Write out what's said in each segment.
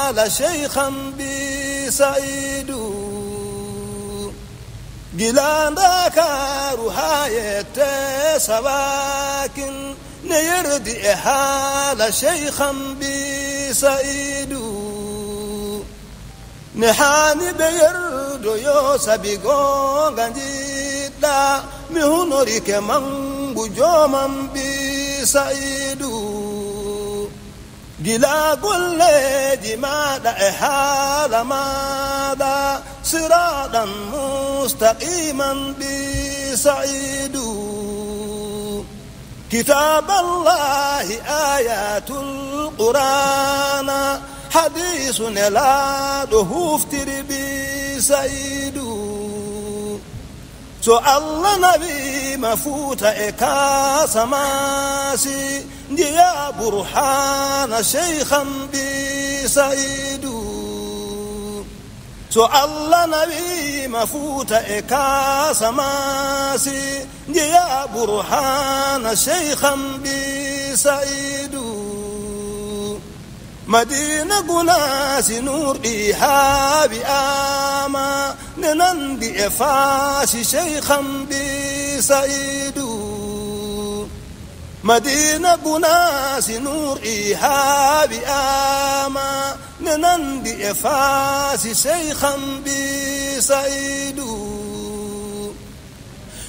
حال شيخا بسعيد جلان داكار هاية سواكن نيردي حال شيخا بسعيد نحاني بيردو يوسبي غنجيدا مهنوري كمانغو جوما بسعيد جلا كل جماد حال ماذا صراطا مستقيما بسعيد كتاب الله آيات القرآن حديث لا دهوفتر بسعيد الله نبي مفوت إكا سماسي يا برهان شيخا بسعيد الله نبي مفوت إكا سماسي يا برهان شيخا بسعيد مدينة قناس نور إيهاب آما ننندي إفاس شيخا بسعيد مدينة قناس نور إيهاب آما ننندي إفاس شيخا بسعيد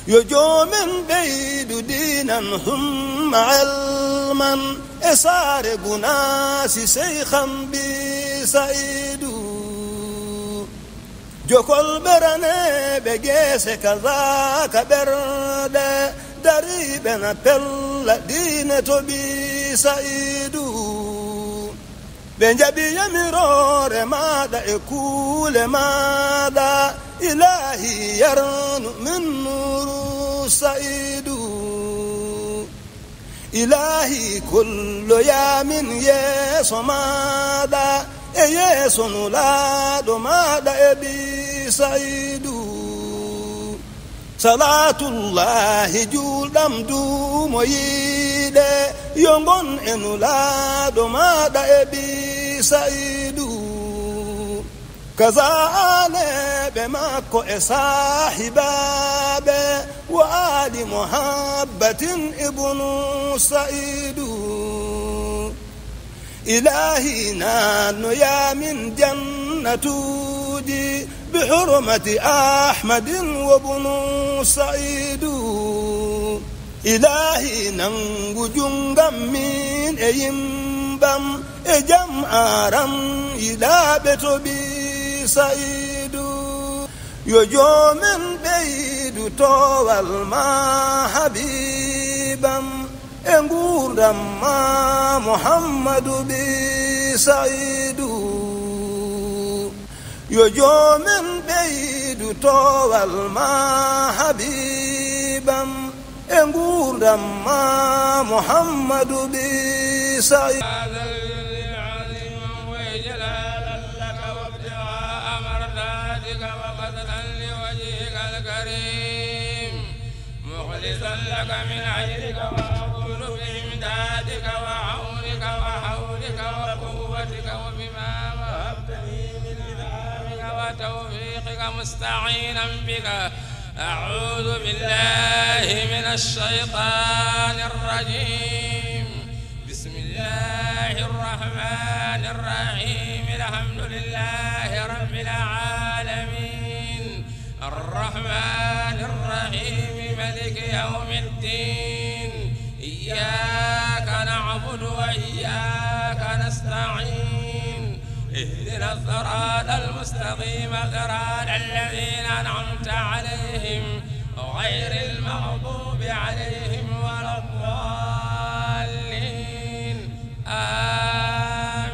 يجو من بيد دينا هم علما إسار قناس شيخا بسعيد جو كل برني بجيس كذاك برد دريبنا بل دينة بسعيد بنجبي يمرور ماذا يقول ماذا إلهي يرن من نور سعيد إلهي كل يوم يسوع ماذا يسوع نولاد ماذا أبي سعيد صلاة الله جودم دوم يده يومون نولاد ماذا أبي سعيد كذا بماكو صاحبابه وآل محبة ابن سعيد إلهي نانو يا من جنة دي بحرمة أحمد وابن سعيد إلهي ننجو جنغم من أيمبم جمعارم إلى بيتو سعيد يجو من بيد طوال ما حبيبا انقور ما محمد بسعيد يجو من بيد طوال ما حبيبا انقور ما محمد بسعيد لك من عجلك وأقول بإمدادك وعونك وحولك وقوتك وبما وهبتني من إنعامك وتوفيقك مستعينا بك أعوذ بالله من الشيطان الرجيم بسم الله الرحمن الرحيم الحمد لله رب العالمين الرحمن الرحيم ملك يوم الدين إياك نعبد وإياك نستعين اهدنا الصراط المستقيم صراط الذين أنعمت عليهم غير المغضوب عليهم ولا الضالين آمين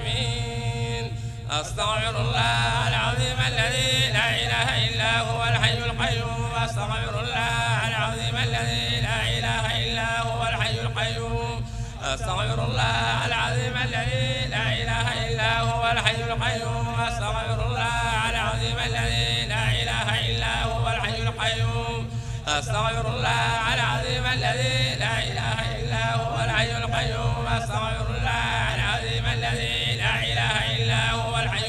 أستغفر الله العظيم الذي لا إله إلا هو الحي القيوم أستغفر الله العظيم الذي لا إله إلا هو الحي القيوم أستغفر الله العظيم الذي لا إله إلا هو الحي القيوم أستغفر الله العظيم الذي لا إله إلا هو الحي القيوم أستغفر الله العظيم الذي لا إله إلا هو الحي القيوم أستغفر الله العظيم الذي لا إله إلا هو الحي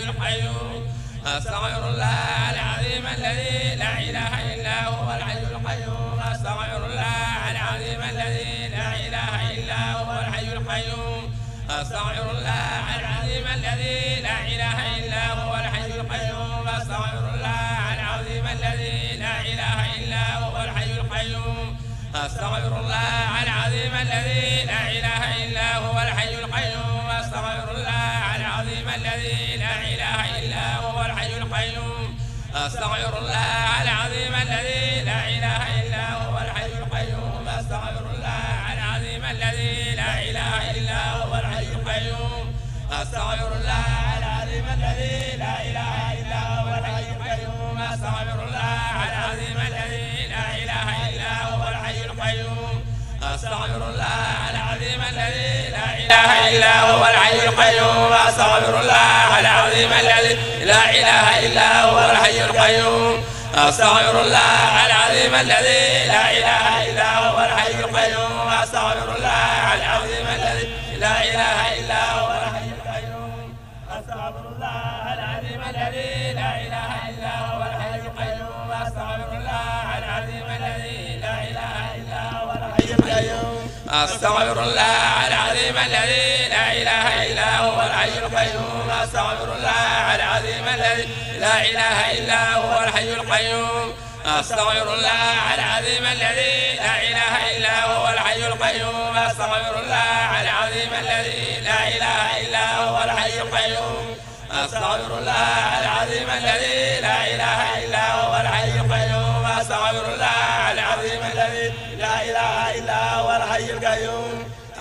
أستغفر الله العظيم الذي لا إله إلا هو الحي القيوم أستغفر الله العظيم الذي لا إله إلا هو الحي القيوم أستغفر الله العظيم الذي لا إله إلا هو الحي القيوم أستغفر الله العظيم الذي لا إله إلا هو الحي القيوم أستغفر الله العظيم الذي لا إله إلا هو الحي القيوم أستغفر الله العظيم الذي لا إله إلا هو الحي القيوم أستغفر الله العظيم الذي لا إله إلا هو الحي القيوم أستغفر الله العظيم الذي لا إله إلا هو الحي القيوم أستغفر الله العظيم الذي لا إله إلا هو الحي القيوم أستغفر الله العظيم الذي لا إله إلا هو الحي القيوم أستغفر الله العظيم الذي لا إله إلا هو الحي القيوم أستغفر الله العظيم الذي لا إله إلا هو الحي القيوم أستغفر الله العظيم الذي لا إله إلا هو الحي القيوم أستغفر الله العظيم الذي لا إله إلا هو الحي القيوم أستغفر الله العظيم الذي لا إله إلا هو الحي القيوم أستغفر الله العظيم الذي لا إله إلا هو الحي القيوم أستغفر الله العظيم الذي لا إله إلا هو الحي القيوم أستغفر الله العظيم الذي لا إله إلا هو الحي القيوم أستغفر الله العظيم الذي لا إله إلا هو الحي القيوم أستغفر الله العظيم الذي لا إله إلا هو الحي القيوم أستغفر الله العظيم الذي لا إله إلا هو الحي القيوم أستغفر الله العظيم الذي لا إله إلا هو الحي القيوم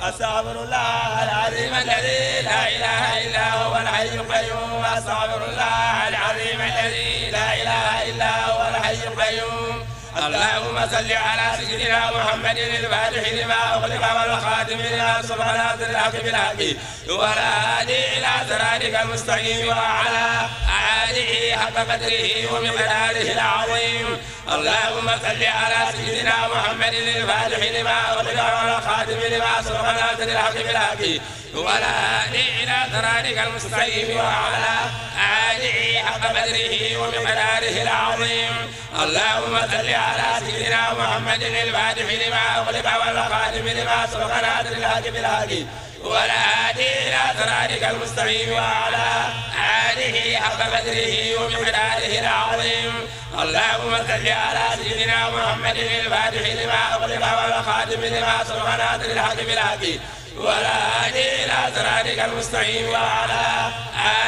أستغفر الله العظيم الذي لا إله إلا هو الحي القيوم أستغفر الله العظيم الذي لا إله إلا هو الحي القيوم اللهم صل على سيدنا محمد الفاتح لما أغلق والخاتم لما سبق ناصر الحق بالحق والهادي إلى صراطك المستقيم وعلى آله حق قدره ومقداره العظيم اللهم صل على سيدنا محمد الفاتح لما أغلق والخاتم لما سبق ناصر الحق بالحق والهادي إلى صراطك المستقيم وعلى آله حق قدره ومقداره العظيم اللهم صل على سيدنا محمد الفاتح لما أغلق والخاتم لما سبق ناصر الحق بالحق والهادي إلى صراطك المستقيم وعلى آله حق قدره ومقداره العظيم اللهم صل على سيدنا محمد الفاتح لما أغلق والخاتم لما سبق ناصر الحق بالحق والهادي إلى صراطك المستقيم وعلى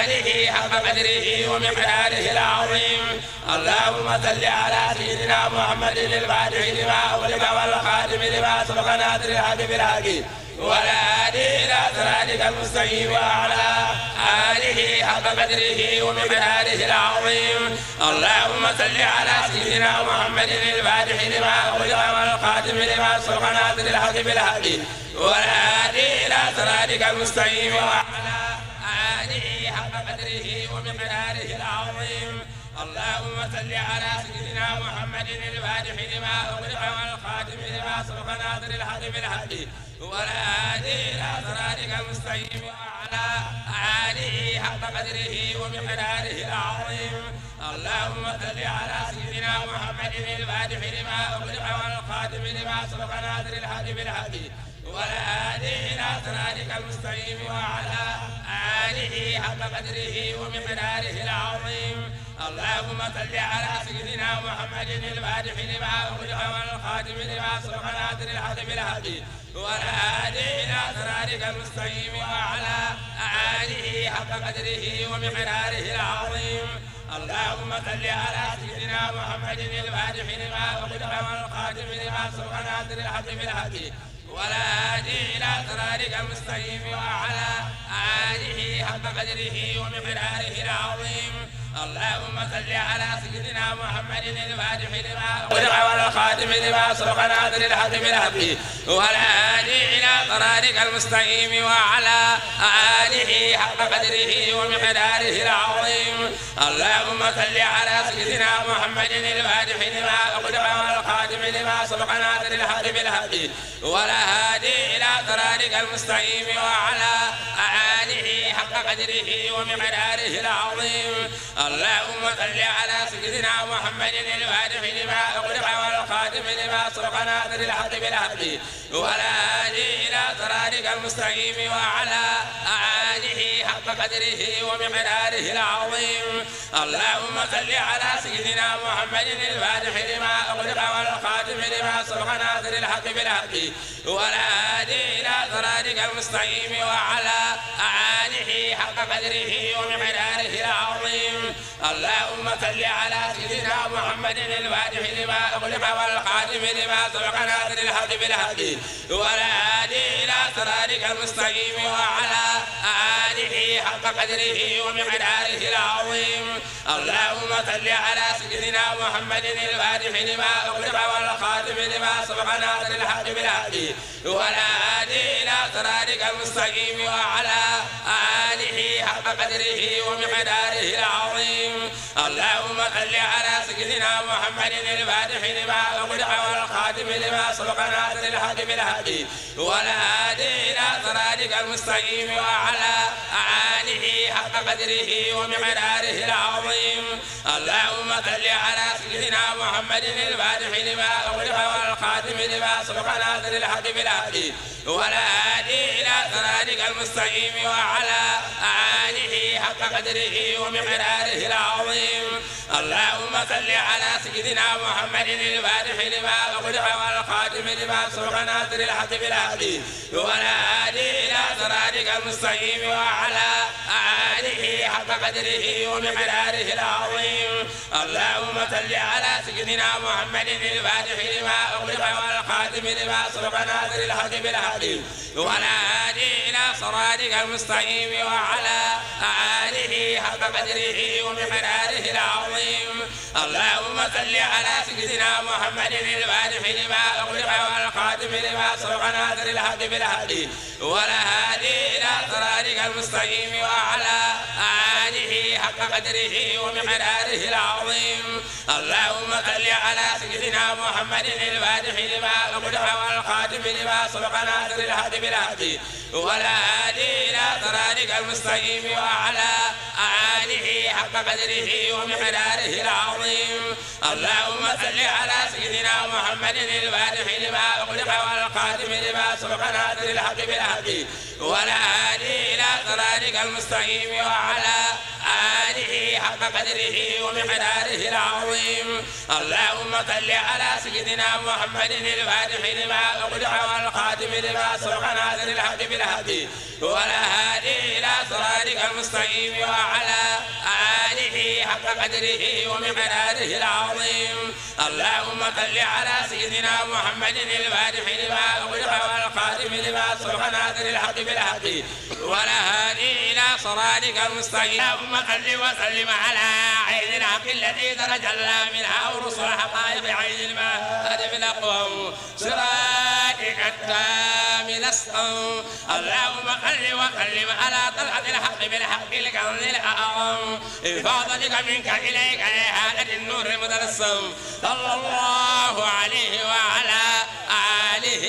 آله حق قدره ومقداره العظيم اللهم صل على سيدنا محمد الفاتح لما أغلق والخاتم لما سبق ناصر الحق بالحق والهادي إلى صراطك المستقيم وعلى آله حق قدره ومقداره العظيم اللهم صل على سيدنا محمد الفاتح لما أغلق والخاتم لما سبق ناصر الحق بالحق والهادي إلى صراطك المستقيم وعلى آله حق قدره ومقداره العظيم اللهم صل على سيدنا محمد الفاتح لما أغلق والخاتم لما سبق ناصر الحق بالحق والهادي إلى صراطك المستقيم وعلى آله حق قدره ومقداره العظيم اللهم صل على سيدنا محمد الفاتح لما أغلق والخاتم لما سبق ناصر الحق بالحق والهادي إلى صراطك المستقيم وعلى آله حق قدره ومقداره العظيم اللهم صل على سيدنا محمد الفاتح لما أغلق والخاتم لما سبق ناصر الحق بالحق والهادي إلى صراطك المستقيم وعلى آله حق قدره ومقداره العظيم اللهم صل على سيدنا محمد الفاتح لما أغلق والخاتم لما سبق ناصر الحق بالحق والهادي إلى صراطك المستقيم وعلى آله حق قدره ومقداره العظيم اللهم صل على سيدنا محمد الفاتح لما أغلق والخاتم لما سبق ناصر الحق بالحق والهادي إلى صراطك المستقيم وعلى آله حق قدره ومقداره العظيم اللهم صل على سيدنا محمد الفاتح لما أغلق والخاتم لما سبق ناصر الحق بالحق والهادي إلى صراطك المستقيم وعلى آله حق قدره ومقداره العظيم. اللهم صل على سيدنا محمد الفاتح لما أغلق والخاتم لما سبق ناصر الحق بالحق والهادي إلى صراطك المستقيم وعلى آله حق قدره ومقداره العظيم. اللهم صل على سيدنا محمد الفاتح لما أغلق والخاتم لما سبق ناصر الحق بالحق والهادي إلى صراطك المستقيم وعلى آله حق قدره ومقداره العظيم. اللهم صل على سيدنا محمد الفاتح لما أغلق والخاتم لما سبق ناصر الحق بالحق والهادي إلى صراطك المستقيم وعلى آله حق قدره ومقداره العظيم. اللهم صل على سيدنا محمد الفاتح لما أغلق والخاتم لما سبق ناصر الحق بالحق والهادي إلى صراطك المستقيم وعلى آله حق قدره ومقداره العظيم. اللهم صل على سيدنا محمد الفاتح لما أغلق والخاتم لما سبق ناصر الحق بالحق والهادي إلى صراطك المستقيم وعلى آله حق قدره ومقداره العظيم. اللهم صل على سيدنا محمد الفاتح لما أغلق والخاتم لما سبق ناصر الحق بالحق والهادي إلى صراطك المستقيم وعلى آله حق قدره ومقداره العظيم. اللهم صل على سيدنا محمد الفاتح لما أغلق والخاتم لما سبق ناصر الحق بالحق والهادي إلى صراطك المستقيم وعلى آله حق قدره ومقداره العظيم. اللهم صل على سيدنا محمد الفاتح لما أغلق والخاتم لما سبق ناصر الحق بالحق والهادي إلى صراطك المستقيم وعلى آله حق قدره ومقداره العظيم. اللهم صل على سيدنا محمد الفاتح لما أغلق والخاتم لما سبق ناصر الحق بالحق والهادي إلى صراطك المستقيم وعلى آله حق قدره ومقداره العظيم. اللهم صل على سيدنا محمد الفاتح لما أغلق والخاتم لما سبق ناصر الحق بالحق والهادي إلى صراطك المستقيم وعلى آله حق قدره ومقداره العظيم. اللهم صل على سيدنا محمد الفاتح لما أغلق والخاتم لما سبق ناصر الحق بالحق والهادي إلى صراطك المستقيم وعلى آله حق قدره ومقداره العظيم. اللهم صل على سيدنا محمد الفاتح لما أغلق والخاتم لما سبق ناصر الحق بالحق والهادي إلى صراطك المستقيم وعلى آله حق قدره ومقداره العظيم. اللهم صل على سيدنا محمد الفاتح لما أغلق والخاتم لما سبق ناصر الحق بالحق والهادي إلى صراطك المستقيم. اللهم صل وسلم على عين الحق التي تجلى منها ورسل حقائق عين المهد بالأقوام صراطك التام نسأل. اللهم صل وسلم على طلعة الحق بالحق الكون الأعظم بفضلك منك إليك إهادة النور المتلسم صلى الله عليه وعلى آله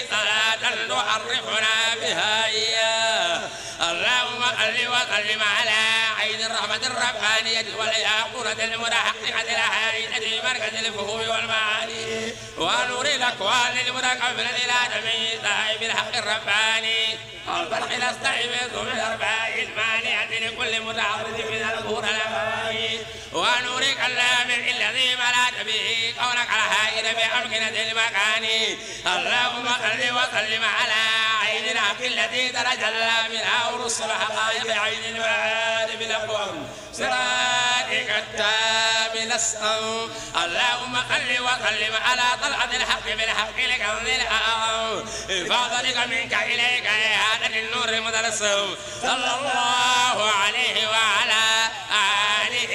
صلاة تعرفنا بها إياه. اللهم صل وسلم على عين الرحمة الربانية والياقوتة المتحققة الهائلة مركز الفهوم والمعاني ونور الأكوان المتكبرة إلى جميع صاحب الحق الرباني والفرق نستعيذ من الأرباع المانعة لكل متعرض من الأمور الأمامي ونور كلام الذي ملأت به كونك الهائل بأمكنة المكان. اللهم صل وسلم على عين الحق التي تتجلى منها ورسل حقائق عين المعاد بالأقوام صراطك التام نسأل. اللهم صل وسلم على طلعة الحق بالحق لكون الأعظم بفضلك منك إليك إهادة النور المتلسم صلى الله عليه وعلى آله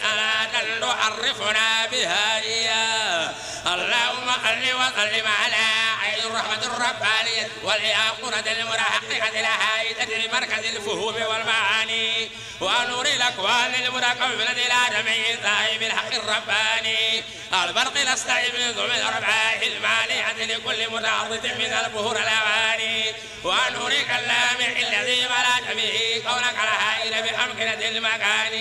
صلاة تعرفنا بها إياه. اللهم صل وسلم على عين الرحمة الربانية والياقوتة المتحققة الهائلة لمركز الفهوم والمعاني ونور الأكوان المتكونة إلى جميع صاحب الحق الرباني البرق يستعيذ من أرباح المانعة لكل متعرض من البهور الأواني ونورك اللامع الذي ملأت به كونك الهائل بأمكنة المكان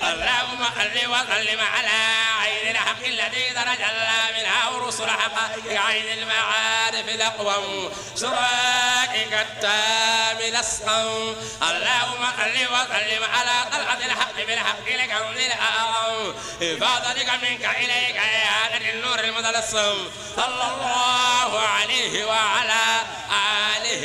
اللهم صل وسلم على عين الحق الذي تجلى منها ورسل حقائق عين المعارف الأقوم سرائك التام الأسقم اللهم صل وسلم على طلعة الحق بالحق لكون الأعظم إفاضتك منك إليك يا النور المتلصم صلى الله عليه وعلى آله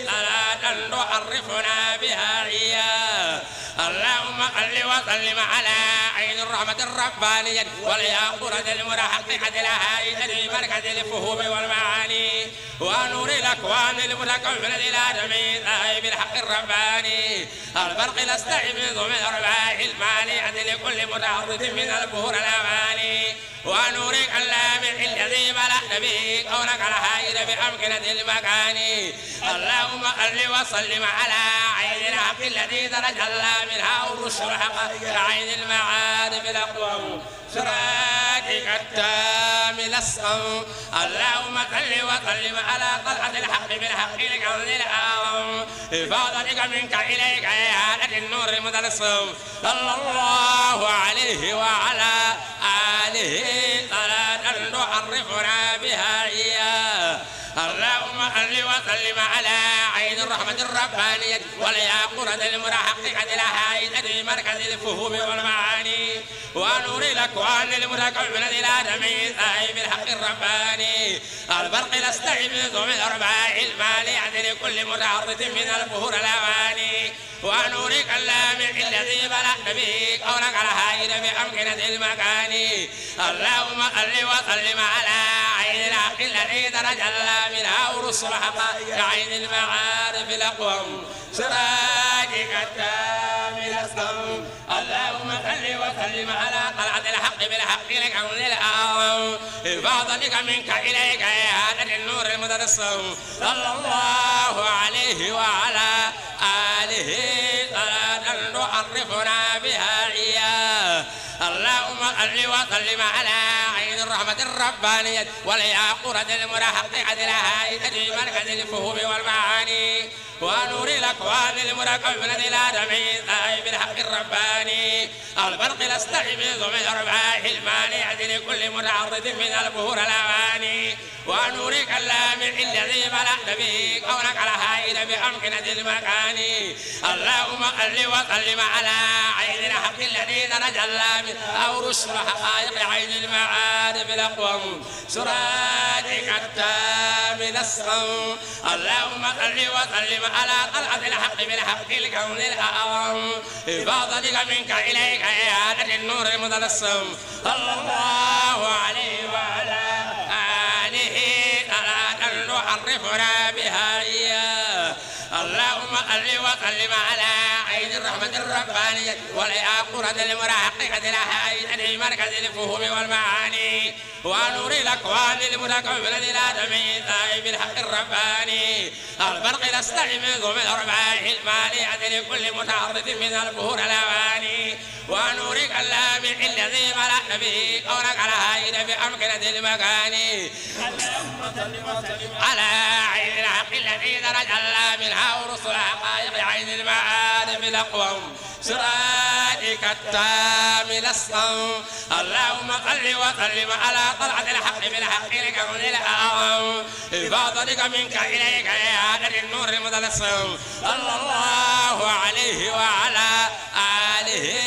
صلاة تعرفنا بها إياه اللهم صل وسلم على عين الرحمة الربانية والياقوتة المتحققة الهائلة لمركز الفهوم والمعاني ونور الأكوان المتكونة إلى جميع صاحب الحق الرباني البرق يستعيذ من أرباح المانعة لكل متعرض من البهور الأواني ونورك اللامع الذي ملأت به كونك الهائل بأمكنة المكان اللهم صل وسلم على عين الحق الذي تجلى منها الرشد حقائق عين المعارف الأقوم سراتك التام الأسقم اللهم صل وسلم على طلعة الحق بالحق لكون الأعظم إفاضتك منك إليك يا النور المتلصم صلى الله عليه وعلى آله صلاة تعرفنا بها إياه اللهم صل وسلم على عين الرحمة الربانية والياقوتة المتحققة الهائلة لمركز الفهوم والمعاني ونور الأكوان المتكونة إلى جميع صاحب الحق الرباني البرق يستعيذ من أرباح المانعة لكل متعرض من البهور الأواني ونورك اللامع الذي ملأت به كونك الهائل بأمكنة المكان اللهم صل وسلم على عين الحق الذي تجلى منها ورسل حقائق عين المعارف الأقوم سرادك التام الأسقم اللهم صل وسلم على طلعة الحق بالحق لكون الأعظم إفاضتك منك إليك يا النور المتلصم صلى الله عليه وعلى آله صلاة تعرفنا بها إياه اللهم صل وسلم على عين الرحمة الربانية والياقوتة المتحققة الهائلة لمركز الفهوم والمعاني ونور الأكوان المتكونة إلى جميع صاحب الحق الرباني البرق يستعيذ من أرباح المانعة لكل متعرض من البهور الأواني ونورك اللامع الذي ملأت به كونك الهائل بأمكنة المكان اللهم صل وسلم على عين الحق الذي تجلى من أورش حقائق عين المعارف الأقوم سرادك التام الأسقم اللهم صل وسلم على طلعة الحق بالحق لكون الأعظم إفاضتك منك إليك يا النور المتلصم صلى الله عليه وعلى آله صلاة تعرفنا بها إياه اللهم صل وسلم على عين الرحمة الربانية والياقوتة المتحققة الهائلة لمركز الفهوم والمعاني ونور الأكوان المتكونة إلى جميع صاحب الحق الرباني البرق يستعيذ من أرباح المانعة لكل متعرض من البهور الأواني ونورك اللامع الذي ملأت به كونك الهائل بأمكنة المكان على عين الحق الذي تجلى منها ورسل حقائق عين المعارف الأقوم سرادك التام الأسقم اللهم صل وسلم على طلعة الحق بالحق لكون الأعظم إفاضتك منك إليك يا النور المتلصم صلى الله عليه وعلى آله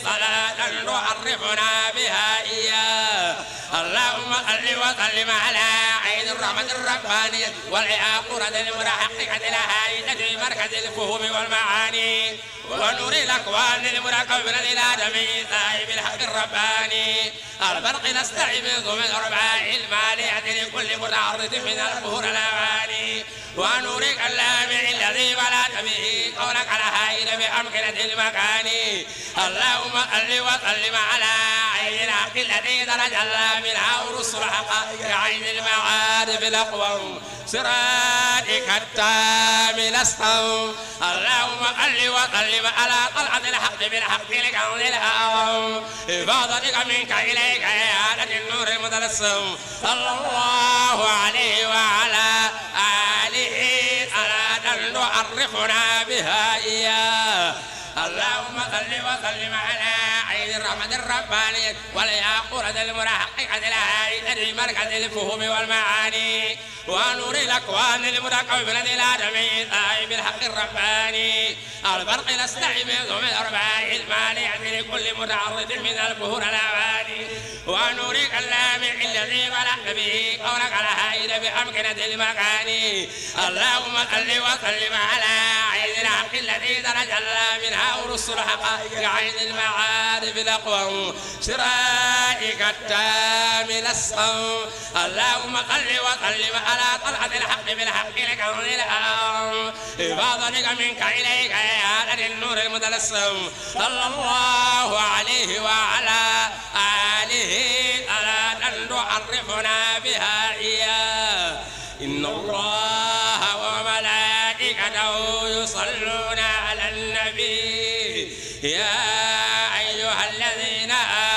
صلاة تعرفنا بها إياه اللهم صل وسلم على عين الرحمة الربانية والياقوتة المتحققة الهائلة لمركز الفهوم والمعاني ونور الأكوان المتكونة إلى جميع صاحب الحق الرباني البرق يستعيذ من أرباح المانعة لكل كل متعرض من البهور الأغاني ونورك اللامع الذي بلغت به قولك على هائل بأمكنة المكان اللهم صل وسلم على عين الحق الذي درج الله منها ورسل حقائق عين المعارف الأقوم صراطك التام الأسقم اللهم صل وسلم على طلعة الحق بالحق لكون الأعظم إفاضتك منك إليك إعادة النور المتلسم صلى الله عليه وعلى آله صلاة تعرفنا بها إياه اللهم صل وسلم على عين الرحمة الربانية والياقوتة المرحقة الهائلة مركز الفهم والمعاني ونور الأكوان المتكونة الآدمي صاحب الحق الرباني البرق نستعي من الأرباع المالية لكل متعرض من البهور الأواني ونورك اللامع الذي بلغت به قولك على هائل بأمكنة المكان اللهم صل وسلم على عين الحق الذي درج الله منها ورسل حقائق عين المعارف الأقوم صراطك التام الأسقم اللهم صل وسلم على طلعة الحق بالحق لكون الأمر إفاضتك منك إليك إعادة النور المتلسم صلى الله عليه وعلى آله صلاة تعرفنا بها إياه إن الله وملائكته يصلون على النبي يا أيها الذين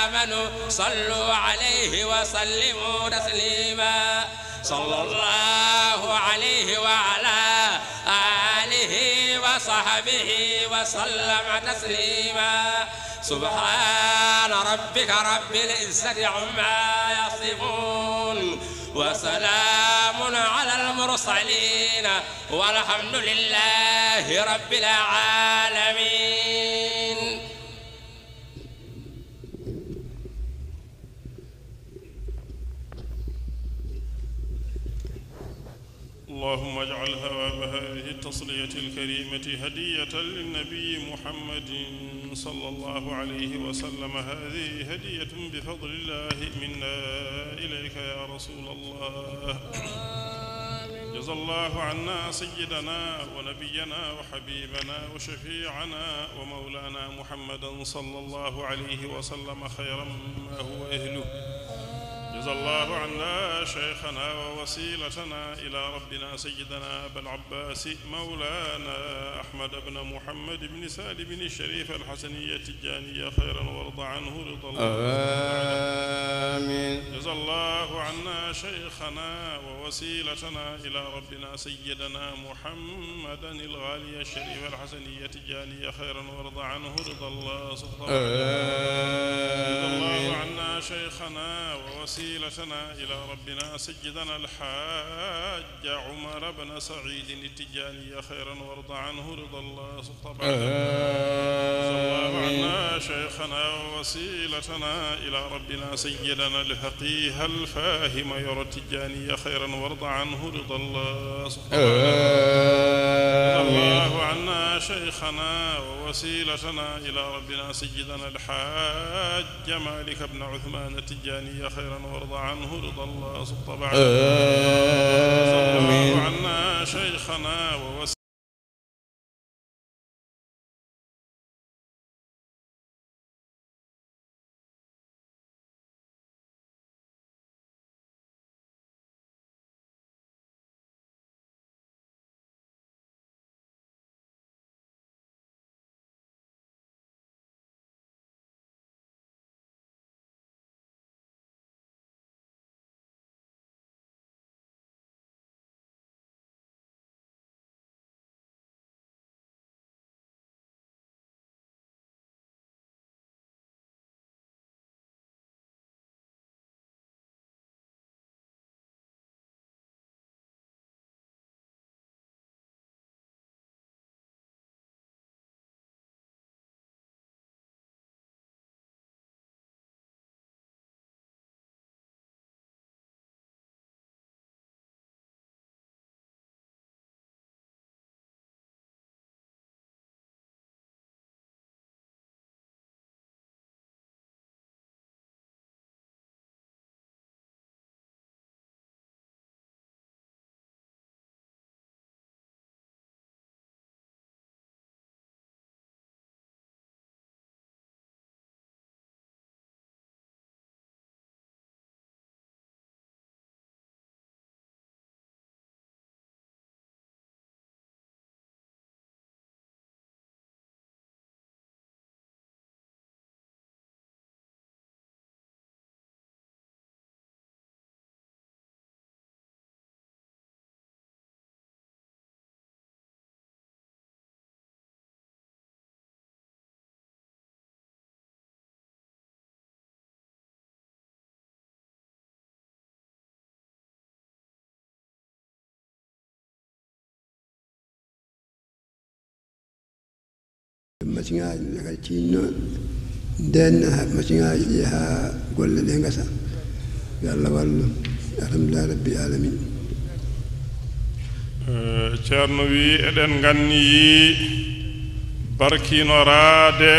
آمنوا صلوا عليه وسلموا تسليما صلى الله عليه وعلى آله وصحبه وسلم تسليما سبحان ربك رب العزة عما يصفون وسلام على المرسلين والحمد لله رب العالمين. اللهم اجعل ثواب هذه التصلية الكريمة هدية للنبي محمد صلى الله عليه وسلم. هذه هدية بفضل الله منا إليك يا رسول الله. جزا الله عنا سيدنا ونبينا وحبيبنا وشفيعنا ومولانا محمدا صلى الله عليه وسلم خيرا ما هو أهله. جزا الله عنا شيخنا ووسيلتنا إلى ربنا سيدنا أبا العباس مولانا أحمد بن محمد بن سالم بن الشريف الحسنية التجانية خيرا وارض عنه رضا الله. آمين. جزا الله عنا شيخنا ووسيلتنا إلى ربنا سيدنا محمدا الغالي الشريف الحسنية التجانية خيرا وارض عنه رضا الله سبحانه. جزا الله عنا شيخنا ووسيلتنا إلى ربنا سيدنا الحاج عمر بن سعيد التجاني خيرا وارض عنه رضا الله سبحانه. جزا الله عنا شيخنا ووسيلتنا إلى ربنا سيدنا الفقيه الفاهم يرى التجاني خيرا وارض عنه رضا الله سبحانه. جزا الله عنا شيخنا ووسيلتنا إلى ربنا سيدنا الحاج مالك بن عثمان التجاني خيرا وارض عنه رضا الله سبحانه. جزا الله عنا شيخنا ووسيلتنا machine ga cinno den machine ha golle de ngasa yalla wallu alhamdulillah rabbil alamin ceerno wi eden ganni barkinorade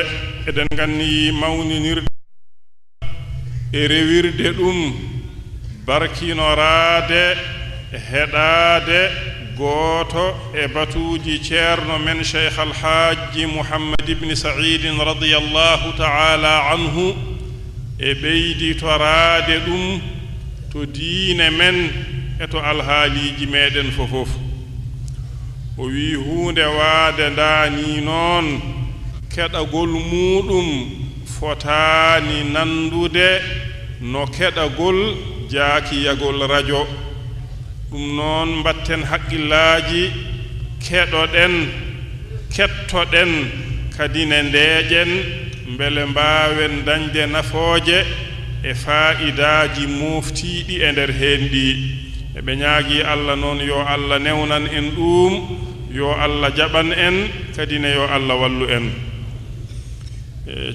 eden ganni mawninirde e rewirde ɗum barkinorade heɗade gooto e batuuji ceerno men cheikh alhaji mouhammad ibn said radiyallahu ta'ala anhu e ɓeyditorade ɗum to diine men e to alhaaliji meɗen fofof o wi hunde waade ndani noon keɗagol muɗum fotani nandude no keɗagol jaakiyagol radio ɗum noon mbatten haqqillaji keɗoɗen kettoɗen kadi ne ndeeƴen mbele mbawen dañde nafooje e faa'idaji moftiɗi e nder heen ɗi eɓe ñaagi Allah noon yo Allah newnan en ɗum yo Allah jaɓan en kadi ne yo Allah wallu en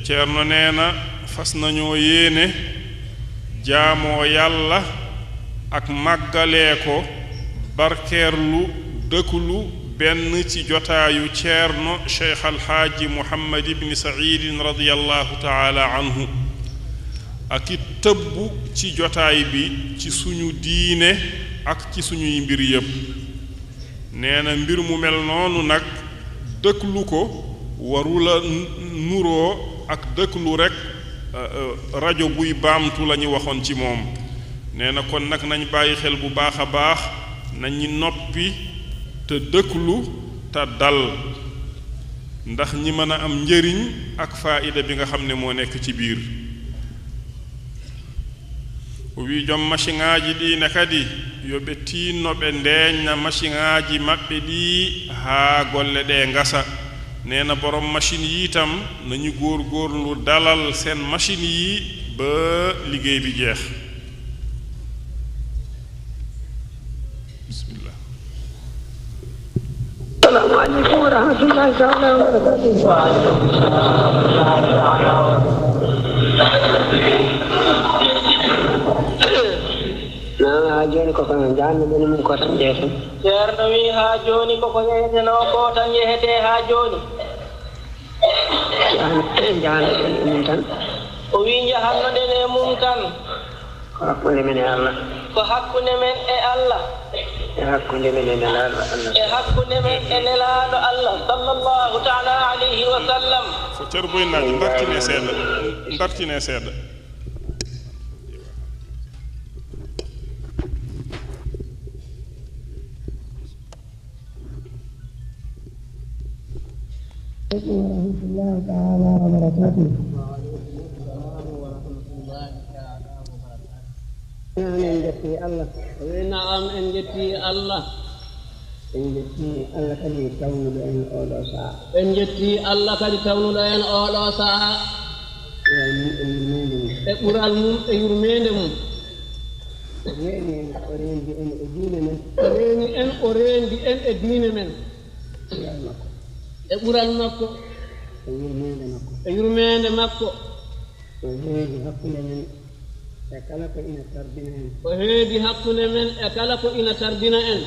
ceerno neena fasnañoo yéene jaamoo yalla ak màggalee ko barkeerlu dëkklu benn ci jotaayu ceerno cheikh alhaaji mouhammad ibni saidin radiyallahu taala anhu ak it tëbbu ci jotaay bi ci suñu diine ak ci suñuy mbir yépp nee na mbir mu mel noonu nag dëkklu ko warula nuroo ak dëkklu rekk rajo buy baamtu la ñu waxoon ci moom nee na kon nag nañ bàyyi xel bu baax a baax nañu noppi te dëkklu te dal ndax ñi mën a am njëriñ ak faayida bi nga xam ne moo nekk ci biir wi jom machine-aaji ɗi ne kadi yo ɓe tiinno ɓe ndeeñna machine-aaji maɓɓe ɗi haa golle ɗe ngasa nee na borom machine yi itam nañu góorgóorlu dalal seen machine yi ba liggéey bi jeex bismillah السلام عليكم ورحمة الله تعالى ها جوني كوكو جان من من كوتان جيتن ceernowi ha joni koko yeyeteno ko tan yehete ha joni jaan min tan o wi jahannoɗen e mum tan ko hakkunde men e Allah ko hakkunde men e Allah e hakkunde men e nelaɗo Allah e hakkunde men e nelaɗo Allah sallallahu taala alayhi wa sallam fo cerboynaji dartine seeɗa ورحمة الله تعالى وبركاته. إن جتي الله. نعم إن جتي الله. إن جتي الله كذي كون لين أولا ساعة. إن جتي الله كذي كون لين أولا ساعة. أقول يرمينهم. أورين أدين من. e ɓural makko e yurmede makko o heedi hakkunde men e kala ko ina tardina en o heedi hakkunde men e kala ko ina tardina en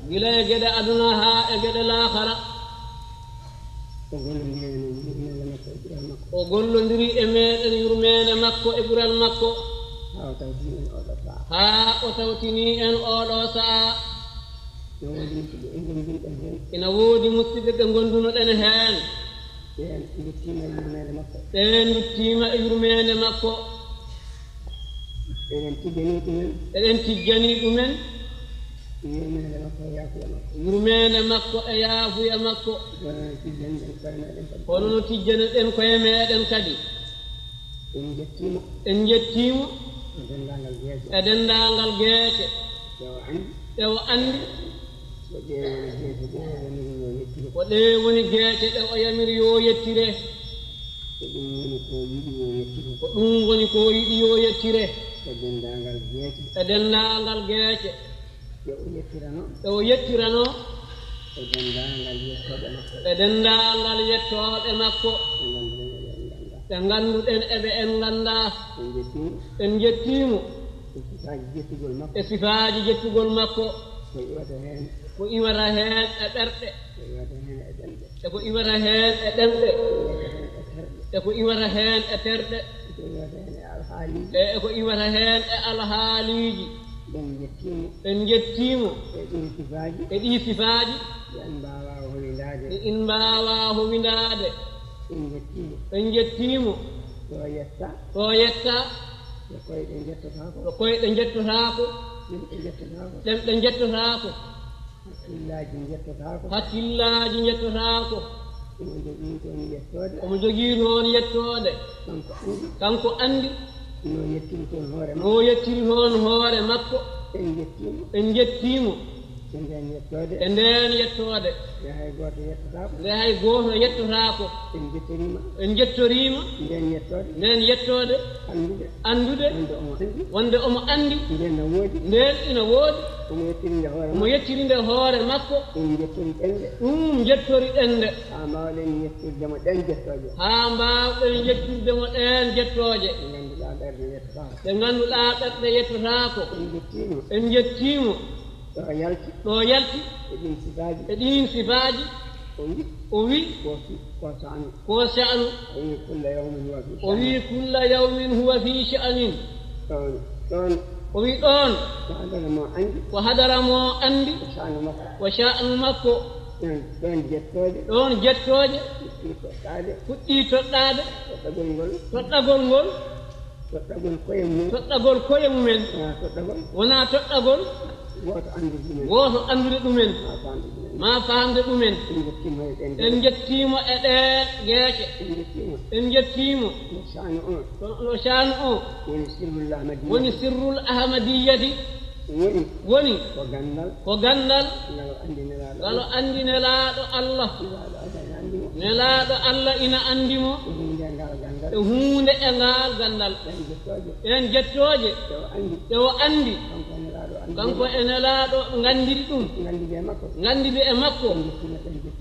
gila e geɗe aduna ha e geɗe laakhara o gollodiri e meɗen yurmede makko e ɓural makko ha o tawtini en oɗo sa'a ina woodi musidɓe ɓe gondunoɗen heen ɓen duttima e yurmede makko eɗen tijjani ɗumen yurmede makko e yaafuya makko kono no tijjani ɗen koye meɗen kadi en jettimo e dendagal geece e o andi ko ɗe woni geece ɗe o yamiri yo yettire ko ɗum woni ko yiɗi yo yettire e denndaangal geece ɗe o yettirano e denndaangal yettooɓe makko ɓe ngannduɗen eɓe en nganndaa en jettiimo e sifaaji jettugol makko ko iwata heen e ɓerɗe e ko iwata heen e ɗemɗe e ko iwata heen e terɗe e ko iwata heen e alhaaliiji en jettiimo e ɗii sifaaji e in mbaawaa howindaade en jettiimo ɗo yettaa ko koyɗe jettotaako ɗemɗe jettotaako hakkillaaji jettotaako omo jogii toon yettoode kanko anndi no yettiri toon hoore makko en jettiimo e ndeen yettoode nde hay gooto yettotaako en jettoriima ndeen yettoode anndude wonde omo anndi ndeen ina woodi omo yettirinde hoore makko ɗum jettori ɗennde haa mbaawɗen yetturdemo ɗeen jettooje ɗe ngannduɗaa ɓerɗe yettotaako en jettiimo ɗo yalti e ɗin sifaaji o wi ko sha'nu o wi kulla yawmin huwa fi sha'nin o wi ɗon ko hadara mo anndi ko sha'nu makko ɗon jettooje fuɗɗii toɗɗaade toɗɗagol ngol toɗɗagol koye mumen wonaa toɗɗagol gooto anndude ɗumen ma faamde ɗumen en jettiimo e ɗeen geece en jettiimo no caanu o woni sirrul ahmadiyati woni ko ganndal ngalo anndi nelaaɗo Allah nelaaɗo Allah ina anndimo e huunde e ngaal ganndal en jettooje e o anndi kanko e nelaaɗo nganndiri ɗum nganndiri e makko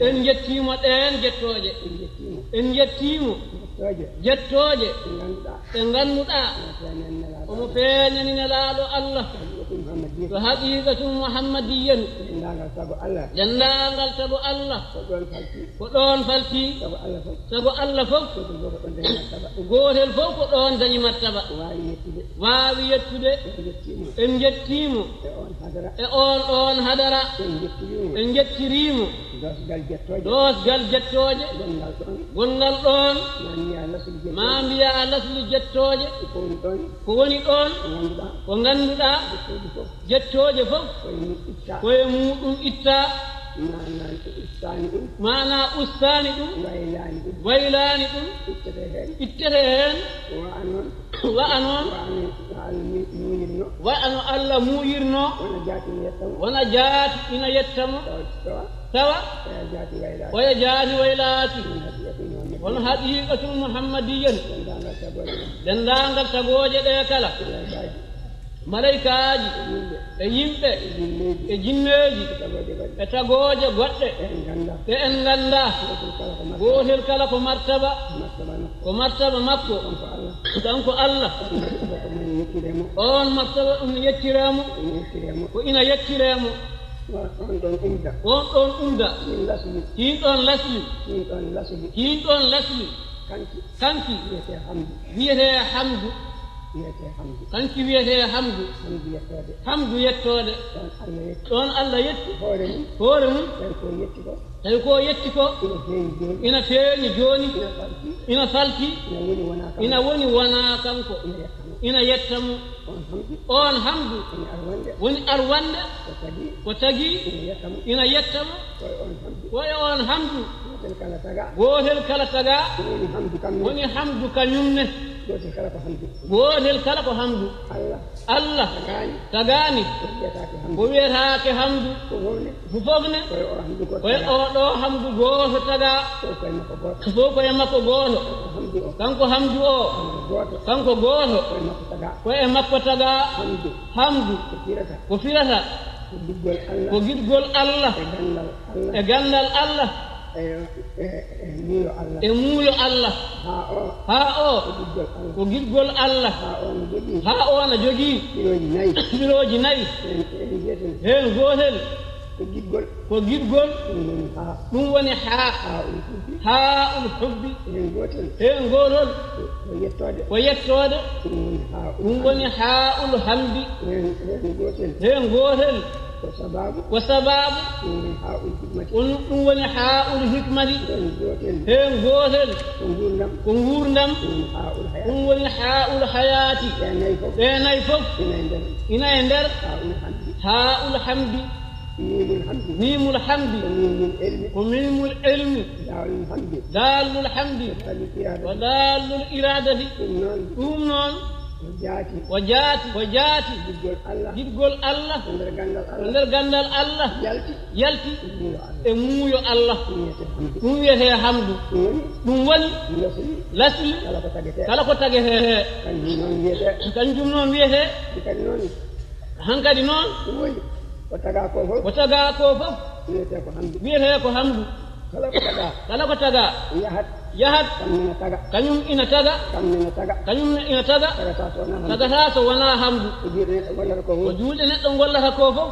en jettiimo ɗeen jettooje en jettiimo jettooje ɗe ngannduɗaa omo feeñani nelaaɗo Allah to haqiiqatum muhammadiyyan denndaangal sago Allah ko ɗoon faltii sago Allah fof gootel fof ko ɗoon dañi martaba waawi yettude en jettiimo e on ɗoon hadara en jettiriimo doosgal jettooje gongal ɗoon ma mbiyaa lasli jettooje ko woni ɗoon ko ngannduɗaa jettooje fof koye muɗum ittaa maanaa ustaani ɗum waylaani ɗum ittete heen wa'a noon wa'ano Allah muuyirnoo wona jaati ina yettamo tawa oya jaati waylaati wono haqiiqatul muhammadiyyan denndaangal tagooje ɗee kala malaykaaji e yimɓe e jinneeji e tagooje goɗɗe ɗe en nganndaa gootel kala ko martaba makko kanko Allah on martaba ɗum yettireemo ko ina yettireemo on ɗon umda kiin ɗon lasli kanki wiyetee hamdu kanki wiyetee hamdu yettoode ɗon Allah yetti hoore mum tawi ko yetti ko ina feeñi jooni ina falti ina woni wonaa kanko ina yettamo on hamdu woni arwande ko tagi ina yettamo koye on hamdu gootel kala tagaa woni hamdu kañumne gootel kala ko hamdu Allah tagaani ko wiyetaake hamdu fofogne koye oɗo hamdu gooto tagaa fof koye makko gooto kanko hamdu o kanko gooto koye makko tagaa hamdu ko firata ko giɗgol Allah e gandal Allah e muuyo Allah haa o ko giɗgol Allah haa o na jogii ɓirooji nayi heen gootel ko giɗgol ɗum woni haa ul hubbi heen gootol ko yettoode ɗum woni haa ul hamdi heen gootel ko sababu ɗum woni haa ul hikmati heen gootel ko nguurdam ɗum woni haa ul hayaati ɓe nayi fof ina e nder haa ul hamdi mimul hamdi ko mimul ilmi daalul hamdi wa daalul iradati ɗum noon o jaati giɗgol Allah nder gandal Allah yalti e muuyo Allah ɗum wiyete hamdu ɗum woni lasli kala ko tagete he kanjum noon wiyete hankadi noon ko taga ko fof wiyete ko hamdu kala ko taga yahat kañum ina taga tagata so wona hamdu ko juulɗe neɗɗo gollata ko fof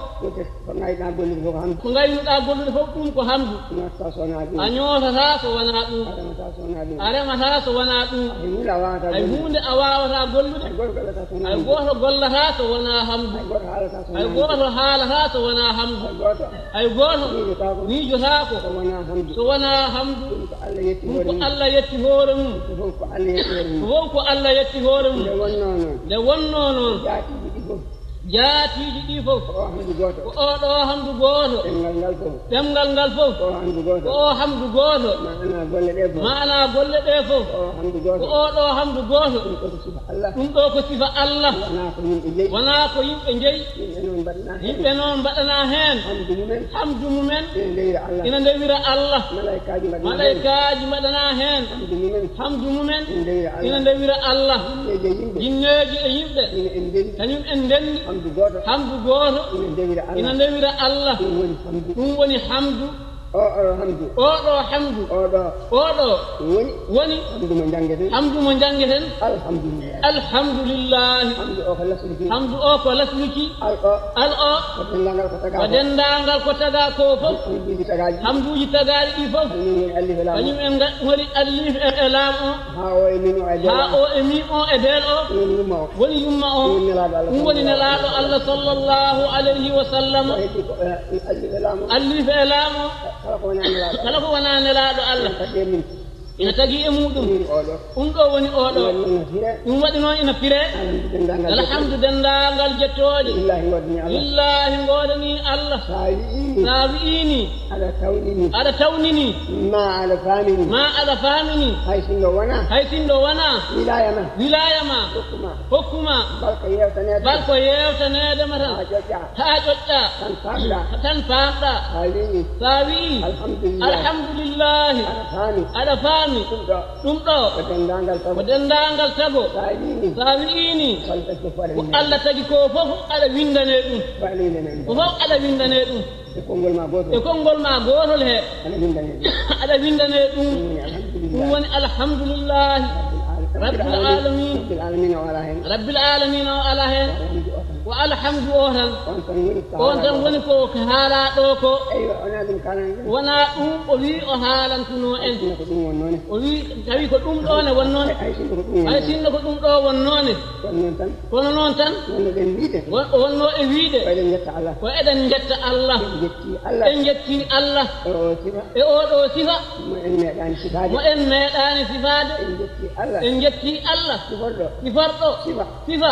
ko ngaynuɗa gollude fof ɗum ko hamdu a ñootata so wona ɗum a remata so wona ɗum hay hunde a wawata gollude hay goto gollata so wona hamdu hay goto haalata so wona hamdu hay goto miijotako so wona hamdu ɗum ko Allah yetti hoore mum fof ko Allah yetti hoore mum nde wonno noon jaatiiji ɗi fof ko oɗo hamdu gooto ɗemngal ngal fof ko o hamdu gooto maana golle ɗe fof ko oɗo hamdu gooto ɗum ɗo ko sifa Allah wonaa ko yimɓe njeyi yimɓe noon mbaɗana heen hamdu mumen ina ndewira Allah malaykaaji mbaɗana heen hamdu mumen ina ndewira Allah jinneeji e yimɓe kañum en ndenni hamdu gooto ina ndewira Allah ɗum woni hamdu oɗo hamdu oɗo woni hamdu mo jangeten alhamdulillahi hamdu o ko lasluki al o ko dendangal ko taga ko fof hamduji tagaɗi ɗi fof kañum en woni allif e laam o ha o e mim o e beel o woni yumma o ɗum woni nelaɗo Allah sallllahu alayhi wa sallam allif e laam o kala ko wona nelaɗo Allah ina tagi e muɗum ɗum ɗo woni oɗo ɗum waɗi noon ina fire alhamdu dendagal jettoje lillahi godani Allah sa wi'ini aɗa tawnini ma aɗa famini hay sinno wona wilaya ma hokkuma balko yewtanedema tan ha ƴoƴƴa tan famɗa sa wi'i alhamdulillahi aɗa fami ɗum ɗo ko dendangal tago sa wi'ini ko Allah tagi ko fof aɗa windane ɗum ko fof aɗa windane ɗum e konngol ma gotol he aɗa windane ɗum ɗum woni alhamdulillahi rabbil alamin o ala hen ko alhamdu o tan on tan woni ko haala ɗo ko wona ɗum o wi o haalantuno en o wi tawi ko ɗum ɗone wonnone hay sinno ko ɗum ɗo wonnone kono noon tan wonno e wiide ko eɗen jetta Allah en jetti Allah e oɗo sifa mo en meeɗani sifade en jetti Allah siforɗo sifa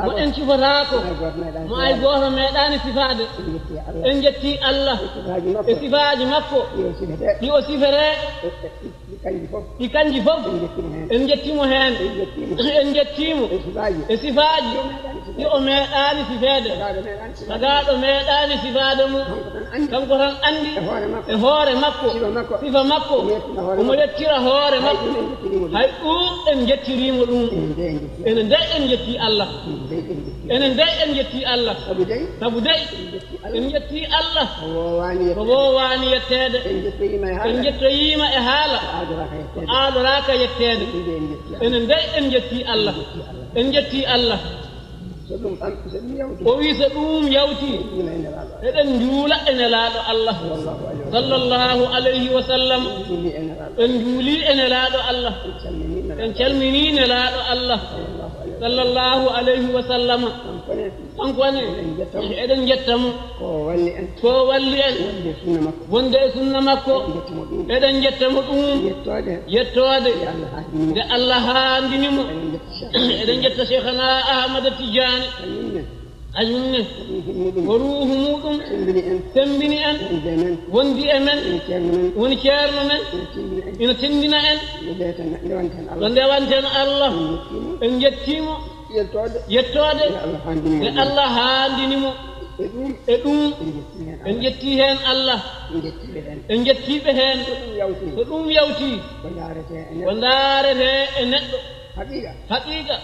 mo en cifotako mo ay goto meeɗani sifade en jetti Allah e sifaji makko ɗi o sifere ɗi kanji fof en jettimo hen en jettimo e sifaji o meeɗaani sifeede sagaaɗo meeɗaani sifaade mum kanko tan anndi e hoore makko sifa makko omo yettira hoore makko hay ɗum en jettiriimo ɗum enen dey en jettii Allah enen dey en jettii Allah sabu dey en jettii Allah ko woowaani yetteede en jettoyiima e haala aaɗoraaka yetteede enen dey en jettii Allah en jettii Allah o wii so ɗum yawtii eɗen njuula e nelaaɗo Allah sallallahu alayhi wa sallam en njuulii e nelaaɗo Allah en calminii nelaaɗo Allah sallallahu alayhi wa sallam kankone eɗen jetta mo ko walli en wonde e sunna makko eɗen jetta mo ɗum yettoode nde Allah haandinimo eɗen jetta cheikhana Ahmada Tidiane kañumne ko ruuhu muɗum sembini en wondi e men woni ceerno men ina tendina en ɗo ndewanten Allah en jettiimo yettoode nde Allah haandinimo e ɗum en jettii heen Allah en jettiiɓe heen so ɗum yawtii ko ndaaretee e neɗɗo haqiiqa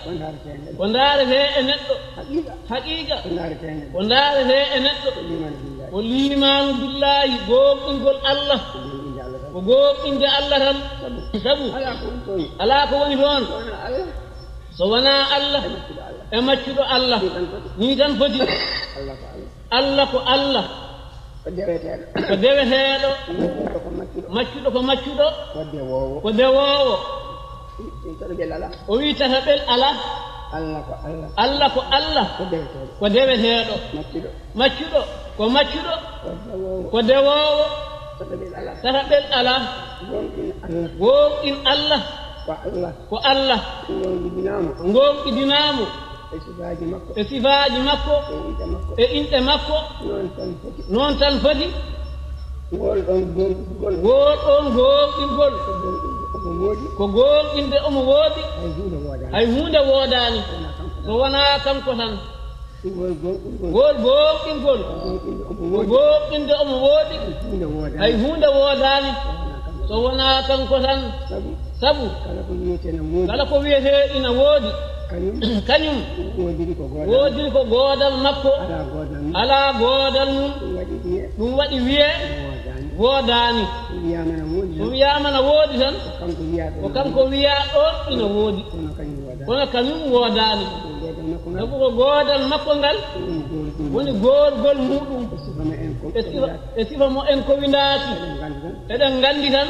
ko ndaaretee e neɗɗo haqiiqa ko ndaaretee e neɗɗo ko liimaanu billaahi gooɓɗingol Allah ko gooɓɗinde Allah tan sabu alaa ko woni toon so wonaa Allah e maccuɗo Allah ni tan foti Allah ko Allah ko deweteeɗo maccuɗo ko maccuɗo ko dewoowo o wii tata ɓel alaa Allah ko Allah ko deweteeɗo maccuɗo ko maccuɗo ko dewoowo tata ɓel alaa gonɗin Allah ko Allah gonɗidinaamo e sifaaji makko e inɗe makko noon tan foti ngol ɗon gonɗingol ko gonɗinde omo woodi hay huunde woodaani so wonaa kanko tan ngol gonɗingol ko gonɗinde omo woodi hay huunde woodaani so wonaa kanko tan sabu kala ko wiyetee ina woodi kañum woodiri ko goodal makko alaa goodal mum ɗum waɗi wiyee woodaani ɗum wiyamana woodi tan ko kanko wiyaa ɗon ina woodi kono kañum woodaani sabu ko goodal makko ngal woni goorgol muɗum e sifa mo en ko windaaki eɗen nganndi tan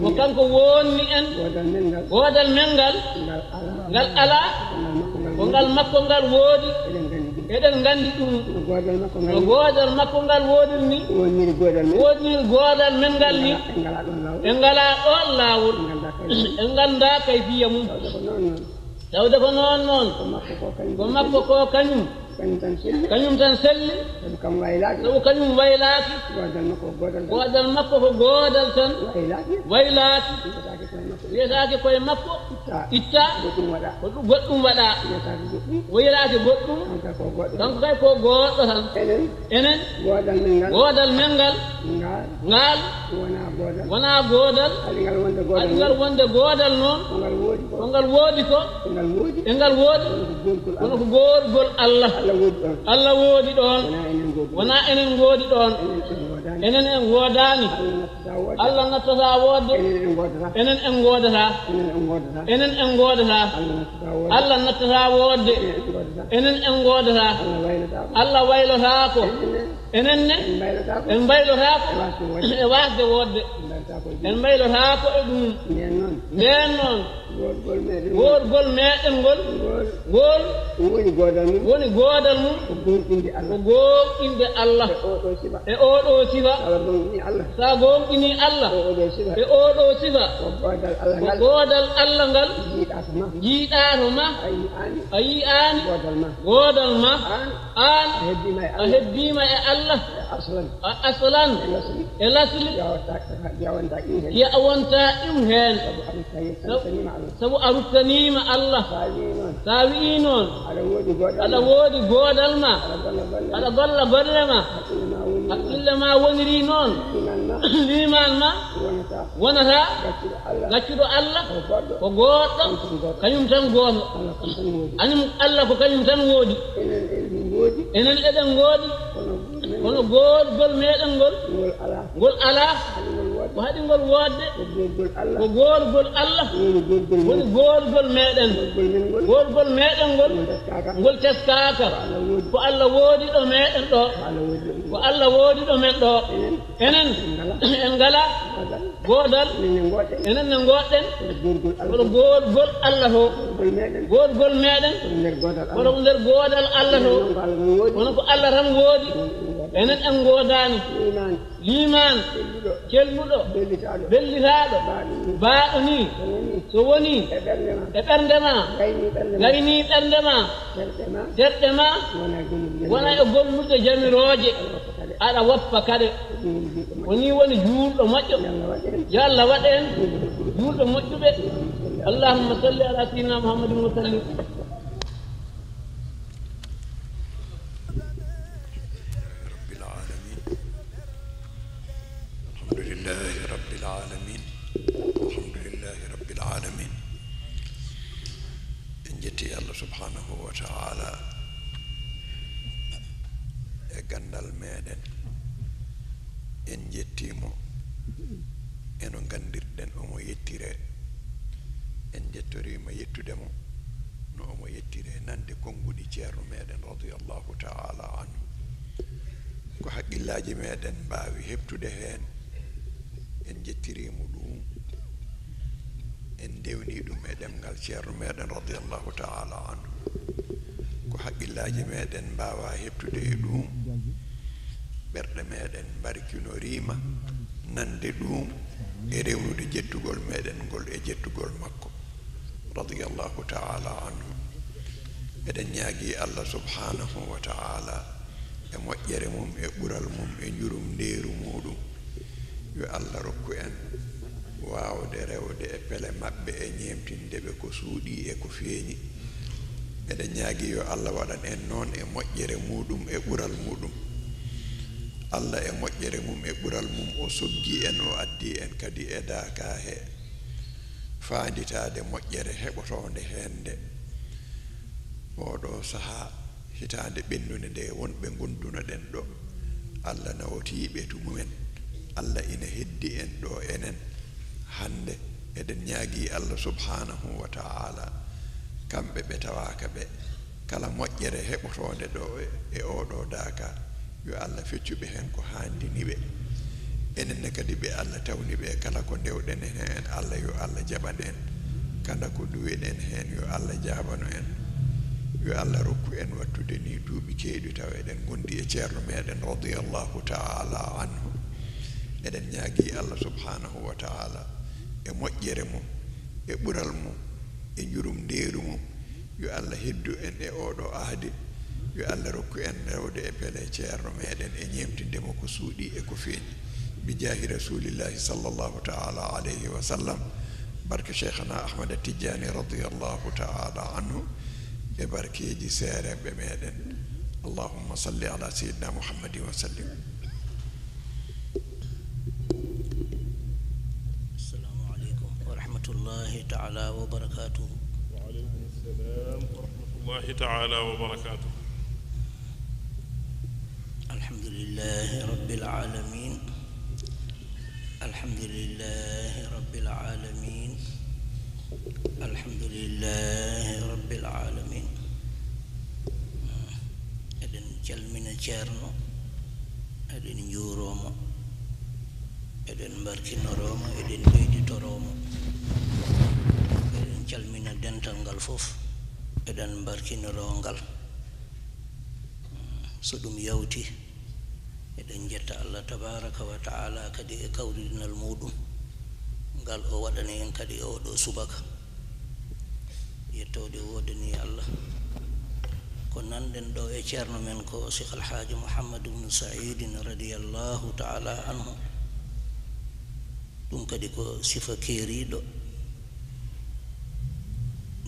ko kanko woonni en goodal men ngal ngal alaa ko ngal makko ngal woodi eɗen nganndi ɗum ko goodal makko ngal woodiri ni woodiri goodal men ngal ni e ngalaa ɗon laawol e nganndaa kayfiya mum tawde ko noon ko makko ko kañum tan selli sabu kañum waylaaki goodal makko ko goodal tan waylaaki wiyetaake koye makko itta ko goɗɗum waɗaa waylaaki goɗɗum kanko kay ko goɗɗo tan enen goodal men ngal wonaa goodal ngal wonde goodal noon ko ngal woodi ko e ngal woodi kono ko goorgol Allah woodi ɗon wonaa enen ngoodi ɗon enen en woodaani Allah nattataa woodde enen en ngoodataa Allah nattataa woodde enen en ngoodataa Allah waylotaako enen ne en mbaylotaako e waasde woodde en mbaylotaako e ɗum ndeen noon goorgol meeɗen ngol woni goodal mum ko gonɗinde Allah e oɗo sifa sa gonɗini Allah e oɗo sifa ko goodal Allah ngal jiiɗaato ma a yi'aani goodal ma aan a heddiima e Allah aslan e lasli ya wontaa ɗum heen sabu a ruttanima Allah sa wi'i noon aɗa woodi goodal ma aɗa golla golle ma haqqille ma woniri noon liman ma wonata gaccuɗo Allah ko goɗɗo kañum tan goono añum Allah ko kañum tan woodi enen eɗen ngoodi kono goolgol meɗen ngol alaa ko haɗi ngol woodde ko goolgol Allah woni goolgol meɗen goolgol meɗen ngol teskaaka ko Allah woodi ɗo meɗen ɗo ko Allah woodi ɗo men ɗo enen en ngalaa goodal enen ne ngoɗɗen koɗo goolgol Allah to goolgol meɗen koɗo nder goodal Allah to kono ko Allah tan woodi enen en ngoodani liman celluɗo bellitaɗo baaɗo ni so woni e ɓernde ma gayni ɓernde ma terɗe ma wona e golluɗe jamiroje aɗa woppa kade woni woni juulɗo moƴƴo yo Allah waɗen juulɗo moƴƴuɓe allahumma salli ala sayyidina muhammadin wa sallim. subhanahu wa ta'ala e gandal meɗen en jettimo eno gandirɗen omo yettire en jettorima yettudemo no omo yettire nande konguɗi ceerno meɗen radiyallahu ta'ala anhu ko haqqillaji meɗen mbawi heptude hen en jettirimo ɗum en dewni ɗum e ɗemgal ceerno meɗen radiyallahu ta'ala anhu ko haqqillaji meɗen mbawa heptude e ɗum ɓerɗe meɗen barkinorima nande ɗum e rewnude jettugol meɗen ngol e jettugol makko radiyallahu ta'ala anhu eɗen ñaagui Allah subhanahu wa ta'ala e moƴƴere mum e ɓural mum e jurum ndeeru muɗum yo Allah rokku en waawde rewde e pele maɓɓe e ñemtindeɓe ko suuɗi e ko feeñi eɗen ñaagui yo Allah waɗan en noon e moƴƴere muɗum e ɓural muɗum Allah e moƴƴere mum e ɓural mum o soggi en o addi en kadi e daaka he faanditade moƴƴere heɓotonde hende oɗo saaha hitande ɓennude nde wonɓe gonduna ɗen ɗo Allah nawotiɓe tumumen Allah ina heddi en ɗo enen hande eɗen ñaagui Allah subhanahu wa ta'ala kamɓe ɓe tawaka ɓe kala moƴƴere heɓotonde ɗo e oɗo daaka yo Allah feccuɓe hen ko handiniɓe enenne kadi ɓe Allah tawniɓe kala ko ndewɗen hen Allah yo Allah jaɓan en kala ko duwiɗen hen yo Allah jabano en yo Allah rokku en wattude ni duuɓi keeɗi taw eɗen gondi e ceerno meɗen radiyallahu ta'ala anhu eɗen ñaagui Allah subhanahu wa ta'ala e moƴƴere mum e ɓural mum e jurum ndeeru mum yo Allah heddu en e oɗo aadi yo Allah rokku en rewde e pele ceerno meɗen e ñemtindemo ko suuɗi e ko feeñi bi jaahi rasulillahi sallallahu ta'ala alayhi wa sallam barke cheikhana Ahmad Tidiane radiyallahu ta'ala anhu e barkeji seereɓe meɗen allahumma salli ala sayyidina muhammadin wa sallim. Assalamu alaikum wa rahmatullahi ta'ala wa barakatuh. Wa alaikum assalam wa rahmatullahi ta'ala wa barakatuh. Alhamdulillahi rabbil alamin. Alhamdulillahi rabbil alamin. Alhamdulillahi rabbil alamin. Eɗen calmina ceerno eɗen juuromo eɗen barkinoromo eɗen ɓeyditoromo eɗen calmina dental ngal fof eɗen barkinirongal so ɗum yawti eɗen jetta Allah tabaraka wa ta'ala kadi e kawridinal muɗum ngal o waɗani en kadi o ɗo subaka yettode wodani Allah ko nanɗen ɗo e ceerno men ko Cheikh Alhaji Mouhammad ibn Saïd radiyallahu ta'ala anhu ɗum kadi ko sifa keeriɗo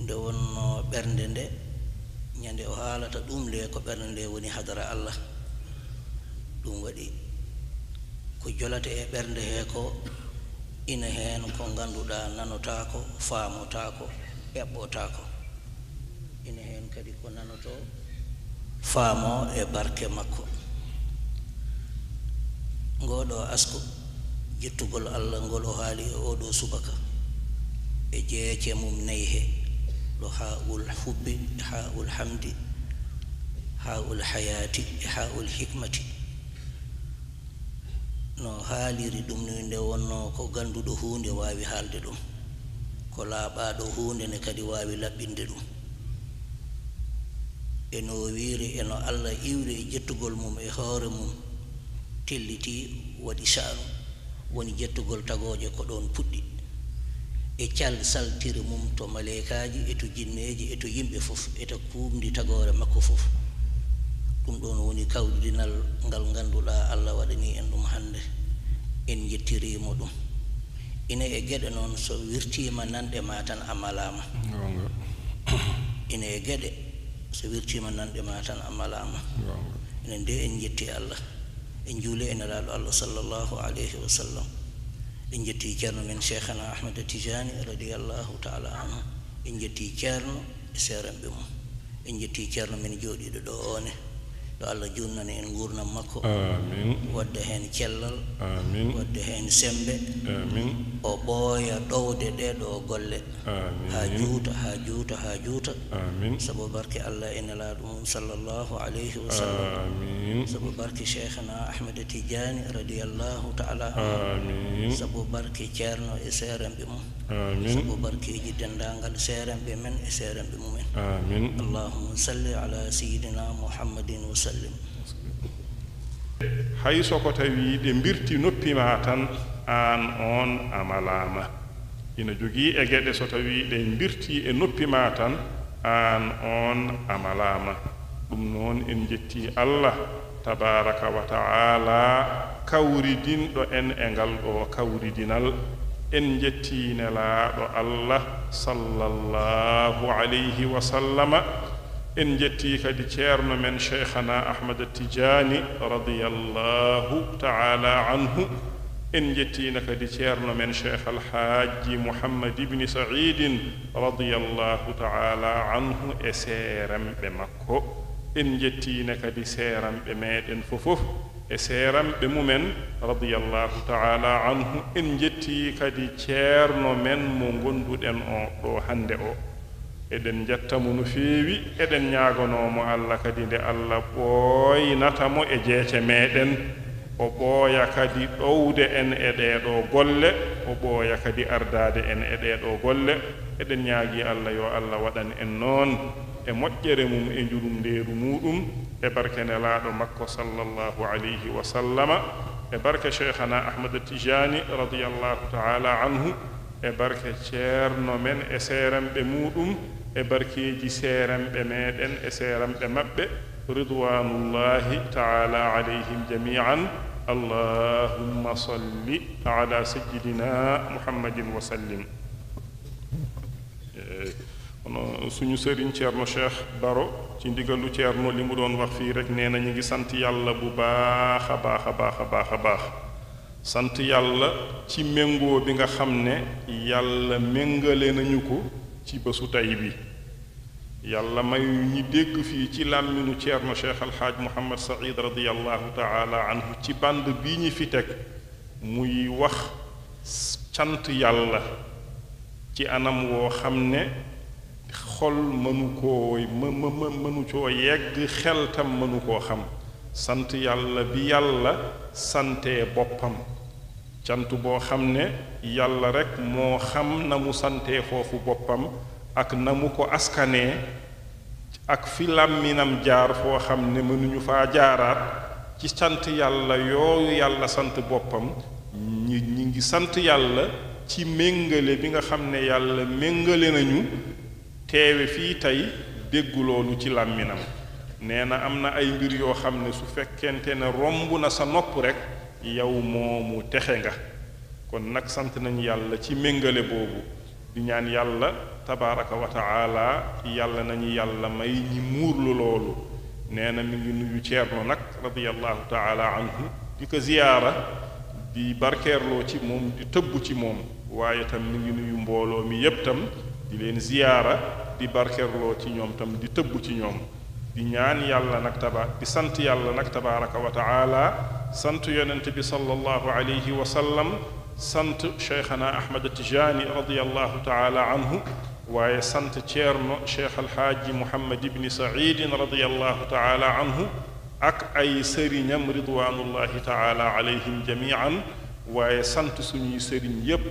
nde wonno ɓernde nde ñande o haalata ɗum le ko ɓernde nde woni hadara Allah ɗum waɗi ko jolate e ɓernde he ko ina heen ko ngannduɗaa nanotako faamotako eɓɓotako ina heen kadi ko nanoto faamo e barke makko ngoɗo asko jettugol Allah ngol o haali e oɗo subaka e jeece mum nayi he ɗo haa'ul hubbi e haa'ul hamdi haa'ul hayati e haa'ul hikmati no haaliri ɗum ni nde wonno ko ganduɗo huunde waawi haalde ɗum ko laaɓaaɗo huunde ne kadi waawi laɓɓinde ɗum e no wiiri e no Allah iwri e jettugol mum e hoore mum telliti waɗi sha'nu woni jettugol tagooje ko ɗon puɗɗi e cal saltiri mum to malekaaji e to jinneeji e to yimɓe fof e to kuumdi tagoore makko fof ɗum ɗon woni kawɗinal ngal ngannduɗaa Allah waɗani en ɗum hannde en jettirimo ɗum ina e geɗe noon so wirtiima nanɗe ma tan a malaama ina e geɗe so wirtiima nanɗe ma tan a malaama enen nde en jetti Allah en juuli en alaaɗo Allah sallllahu alayhi wa sallam en jetti ceerno men cheikhana ahmada tijani radiallahu taala anhu en jetti ceerno e seeranɓe mum en jetti ceerno men jooɗiɗo ɗo one ɗo Allah junnani en gurnam makko wadde heen cellal wadde heen sembe o ɓooya ɗowde ɗeɗo golle ha juuta ha juuta ha juuta sabu barke Allah e nelaaɗo mum sallllahu alayhi wa sallam sabu barke cheikhana ahmada tidiani radiallahu taala anhu sabu barke ceerno e seeranɓe mum sabu barkeji dendagal seeranɓe men e seeranɓe mumen allahumma salli ala sayidina muhammadin wa sallim hay soko tawi ɗe mbirti noppi ma tan an on amalama ina jogii e geɗe so tawi ɗe mbirti e noppi ma tan an on amalama ɗum noon en jetti Allah tabaraka wa taala kawridinɗo en e ngal ɗo kawridinal en jetti nelaaɗo Allah sallallahu alayhi wa sallama en jetti kadi ceerno men cheikhana ahmad tijani radiyallahu taala anhu en jettina kadi ceerno men cheikh alhaji muhammad ibni saidin radiyallahu taala anhu e seeramɓe makko en jettina kadi seeramɓe meɗen fofof e seeramɓe mumen radiyallahu taala anhu en jetti kadi ceerno men mo gonduɗen o ɗo hande o eɗen jettamo no feewi eɗen ñagonomo Allah kadi nde Allah ɓooynatamo e jeece meɗen o ɓooya kadi ɗowde en e ɗeɗo golle o ɓooya kadi ardade en e ɗeɗo golle eɗen ñaagi Allah yo Allah waɗan en noon e moƴƴere mum e njurumndeeru muɗum e barke nelaaɗo makko sallallahu alayhi wa sallama e barke cheikhana ahmad tijani radiyallahu taala anhu e barke ceerno men e seeranɓe muɗum e barkeeji seeranɓe meɗen e seeranɓe maɓɓe ridwanullahi taala alayhim jamian allahumma salli ala sayyidina muhammadin wa sallim ono suñu sëriñ ceerno cheikh baro ci ndigalu ceerno li mu doon wax fii rek nee na ñu ngi sant yàlla bu baax a baax a baax a baax a baax sant yàlla ci méngoo bi nga xam ne yàlla méngale nañu ko ci bésu tey bi yàlla mayu ñi dégg fii ci làmminu ceerno cheikh alhaaj muhammad saïd radiyallahu taala anhu ci band bii ñi fi teg muy wax cant yàlla ci anam woo xam ne xol mënu koo mënu coo yegg xel tam mënu koo xam sant yàlla bi yàlla santee boppam cant boo xam ne yàlla rekk moo xam na mu santee foofu boppam ak na mu ko askanee ak fi làmminam jaar foo xam ne mënuñu faa jaaraat ci sant yàlla yooyu yàlla sant boppam ñi ngi sant yàlla ci méngale bi nga xam ne yàlla méngale nañu teewe fii tey déggu loolu ci làmminam nee na am na ay mbir yoo xam ne su fekkente ne romb na sa nopp rekk yow moomu texe nga kon nag sant nañu yàlla ci méngale boobu di ñaan yàlla tabaraka wa taala yàlla nañu yàlla may ñi muurlu loolu nee na mi ngi nuyu ceerno nag radiyallahu taala anhu di ko ziyaara di barkeerloo ci moom di tëbb ci moom waaye tam mi ngi nuyu mbooloo mi yépp tam di leen ziyaara di barkeerloo ci ñoom tam di tëbb ci ñoom di ñaan yàlla nag di sant yàlla nag tabaraka wa taala sant yonent bi sallallahu alayhi wa sallam sant cheikhana ahmad tijani radiyallahu taala anhu waaye sant ceerno cheikh alhaaji muhammad ibni saidin radiyallahu taala anhu ak ay sëriñam ridwanullahi taala alayhim jamian waaye sant suñuy sëriñ yépp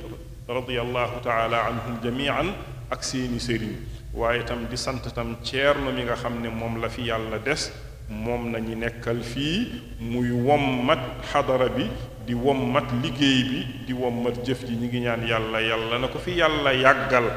radiyallahu taala anhum jamian ak seeni sëriñ waaye tam di sant tam ceerno mi nga xam ne moom la fi yàlla des moom nañu nekkal fii muy wommat xadara bi di wommat liggéey bi di wommat jëf ji ñi ngi ñaan yàlla na ko fi yàlla yàggal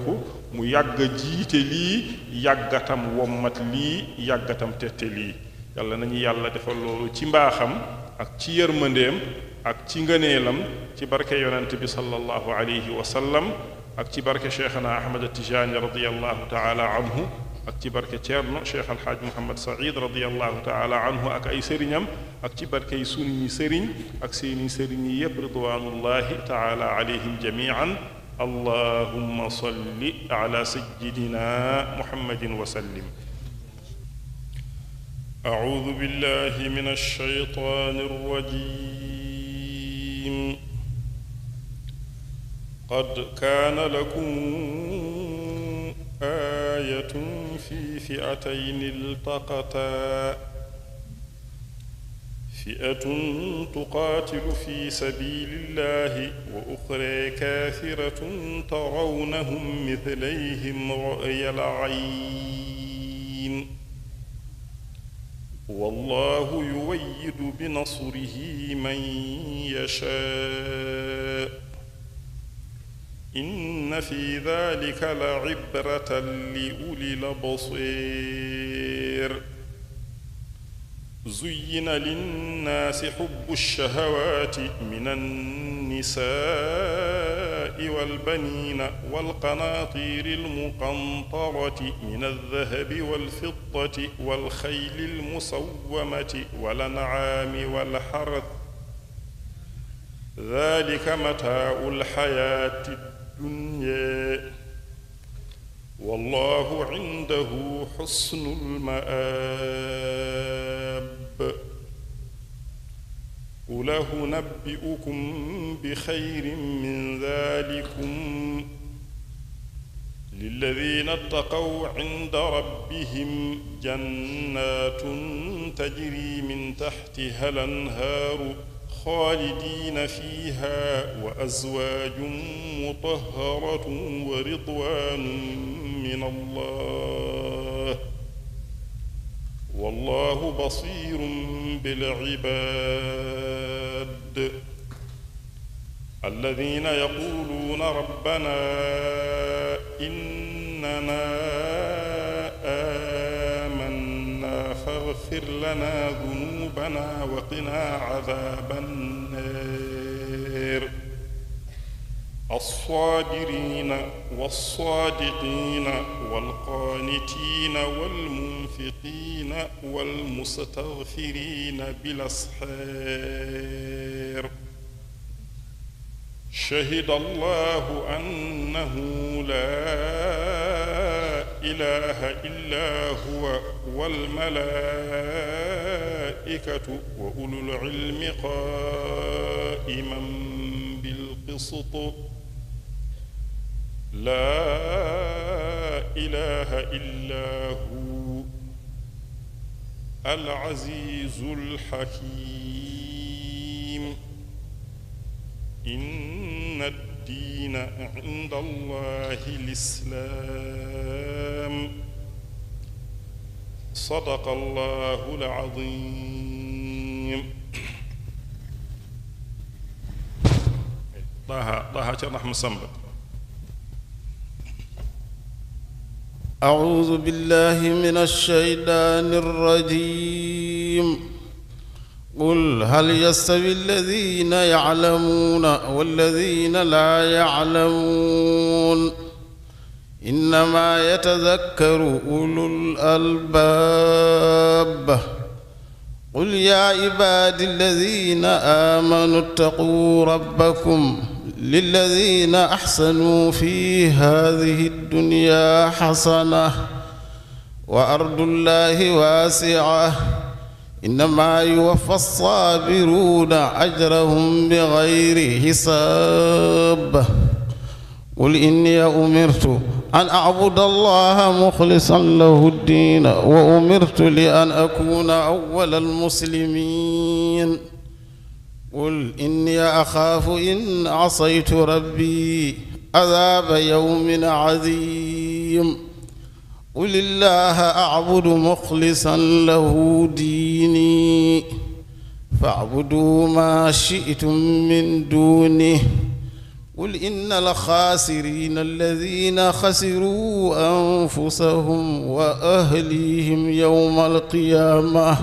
ko mu yàgg jiite lii yàggatam wommat lii yàggatam tette lii yàlla nañu yàlla defal loolu ci mbaaxam ak ci yërmandeem ak ci ngëneelam ci barke yonent bi sallallahu alayhi wa sallam ak ci barke cheikhana ahmad tijani radiyallahu taala anhu ak ci barke ceerno cheikh alhaaj muhammad said radiyallahu taala anhu ak ay sëriñam ak ci barke yi sunu sëriñ ak seeni sëriñ yi yépp ridwanullahi taala alayhim jamian allahumma salli ala sayyidina muhammadin wa sallim a'udhu billahi minash shaytanir rajim qad kaana lakum aayatun fi fi'atayni iltaqataa fi'atun tuqaatilu fi sabiilillahi wa uxraa kaafiratun tarawnahum mithlayhim ra'yal 'ayn wallaahu yuwayyidu binasrihi man yashaa inna fi dhalika la ibratan li ulil absir zuyyina linnaasi hubbu shahawaati mina nisaa'i wal baniina wal qanaatiiri al muqantarati mina adh-dhahabi wal fiddati wal khayli al musawwamati wal an'aami wal harth dhalika mataa'ul hayaati dunya wallahu indahu husnul ma'ab qul unabbi'ukum bi khayrin min dhalikum lilladhina ittaqaw 'inda rabbihim jannatun tajri min tahtiha al-anhaaru خالدين فيها وأزواج مطهرة ورضوان من الله والله بصير بالعباد الذين يقولون ربنا إننا آمنا فاغفر لنا ذنوبنا وقنا عذاب النار الصابرين والصادقين والقانتين والمنفقين والمستغفرين بالأسحار شهد الله أنه لا إله إلا هو والملائكة وأولو العلم قائما بالقسط لا إله إلا هو العزيز الحكيم إن الدين عند الله الإسلام صدق الله العظيم طه شرح مصمت أعوذ بالله من الشيطان الرجيم قل هل يستوي الذين يعلمون والذين لا يعلمون إنما يتذكر أولو الألباب قل يا عبادي الذين آمنوا اتقوا ربكم للذين أحسنوا في هذه الدنيا حسنة وأرض الله واسعة إنما يوفى الصابرون أجرهم بغير حساب قل إني أمرت أن أعبد الله مخلصا له الدين وأمرت لأن أكون أول المسلمين قل إني أخاف إن عصيت ربي عذاب يوم عظيم قل الله أعبد مخلصا له ديني فاعبدوا ما شئتم من دونه قل إن الخاسرين الذين خسروا أنفسهم وأهليهم يوم القيامة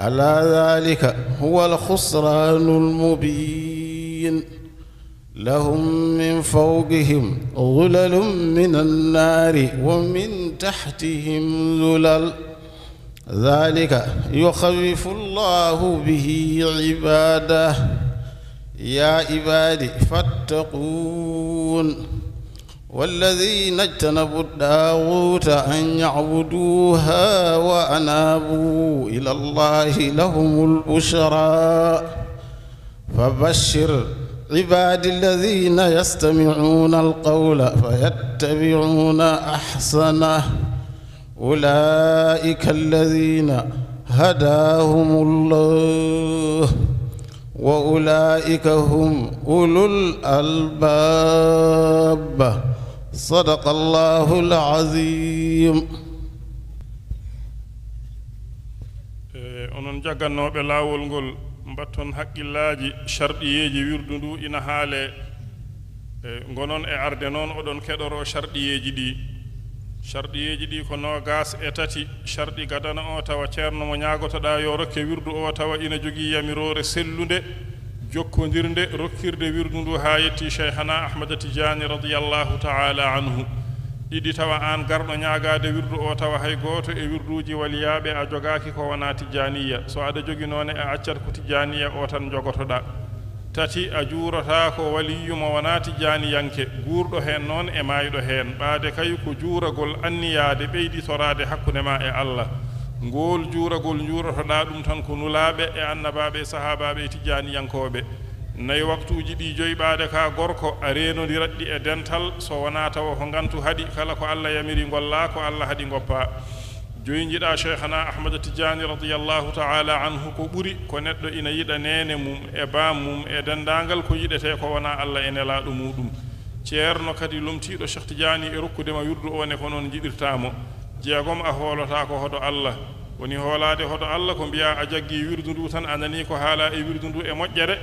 ألا ذلك هو الخسران المبين لهم من فوقهم ظلل من النار ومن تحتهم ظلل ذلك يخوف الله به عباده يا عبادي فاتقون والذين اجتنبوا الطاغوت أن يعبدوها وأنابوا إلى الله لهم البشرى فبشر عبادي الذين يستمعون القول فيتبعون أحسنه أولئك الذين هداهم الله وأولئك هم أولو الألباب صدق الله العظيم. onon jaggannoɓe laawol ngol mbatton haqqillaaji sharɗiyeeji wirdu ndu ina haale ngonon e arde noon oɗon keɗoro sharɗiyeeji ɗi sharɗiyeeji ɗi ko nogas e tati sharɗi gadana o tawa ceerno mo ñaagotoɗa yo rokke wirdu o tawa ina jogii yamirore sellunde jokkodirnde rokkirde wirdu ndu haa yetti cheikhana ahmada tidiani radiyallahu taala anhu ɗiɗi tawa an garɗo ñaagade wirdu o tawa hay gooto e wirduji waliyaɓe a jogaaki ko wona tijaniya so aɗa jogi noon e accat ko tijaniya o tan jogotoɗa tati a juurata ko waliyu mo wona tijaniyanke guurɗo heen noon e maayɗo heen ɓaade kay ko juuragol anniyaade ɓeyditorade hakkunde ma e allah ngol juuragol juurotoɗa ɗum tan ko nulaaɓe e annabaɓe e sahabaɓe e tijaniyankoɓe nayi waktuuji ɗi joyi ɓaade ka gorko a renodirat ɗi e dental so wona tawa ko ngantu haɗi kala ko allah yamiri ngolla ko allah haɗi goppa joyi jiɗa cheikhana ahmada tidiani radiyallahu taala anhu ko ɓuri ko neɗɗo ina yiɗa nene mum e bam mum e dendagal ko yiɗete ko wona allah e nelaɗo muɗum ceerno kadi lomtiɗo cheikh tidiani e rokkudema wirdu o ne ko noon jiɗirtamo jeegom a hoolota ko hoɗo allah woni hoolade hoɗo allah ko mbiya a jaggi wirdu ndu tan anani ko haala e wirdu ndu e moƴƴere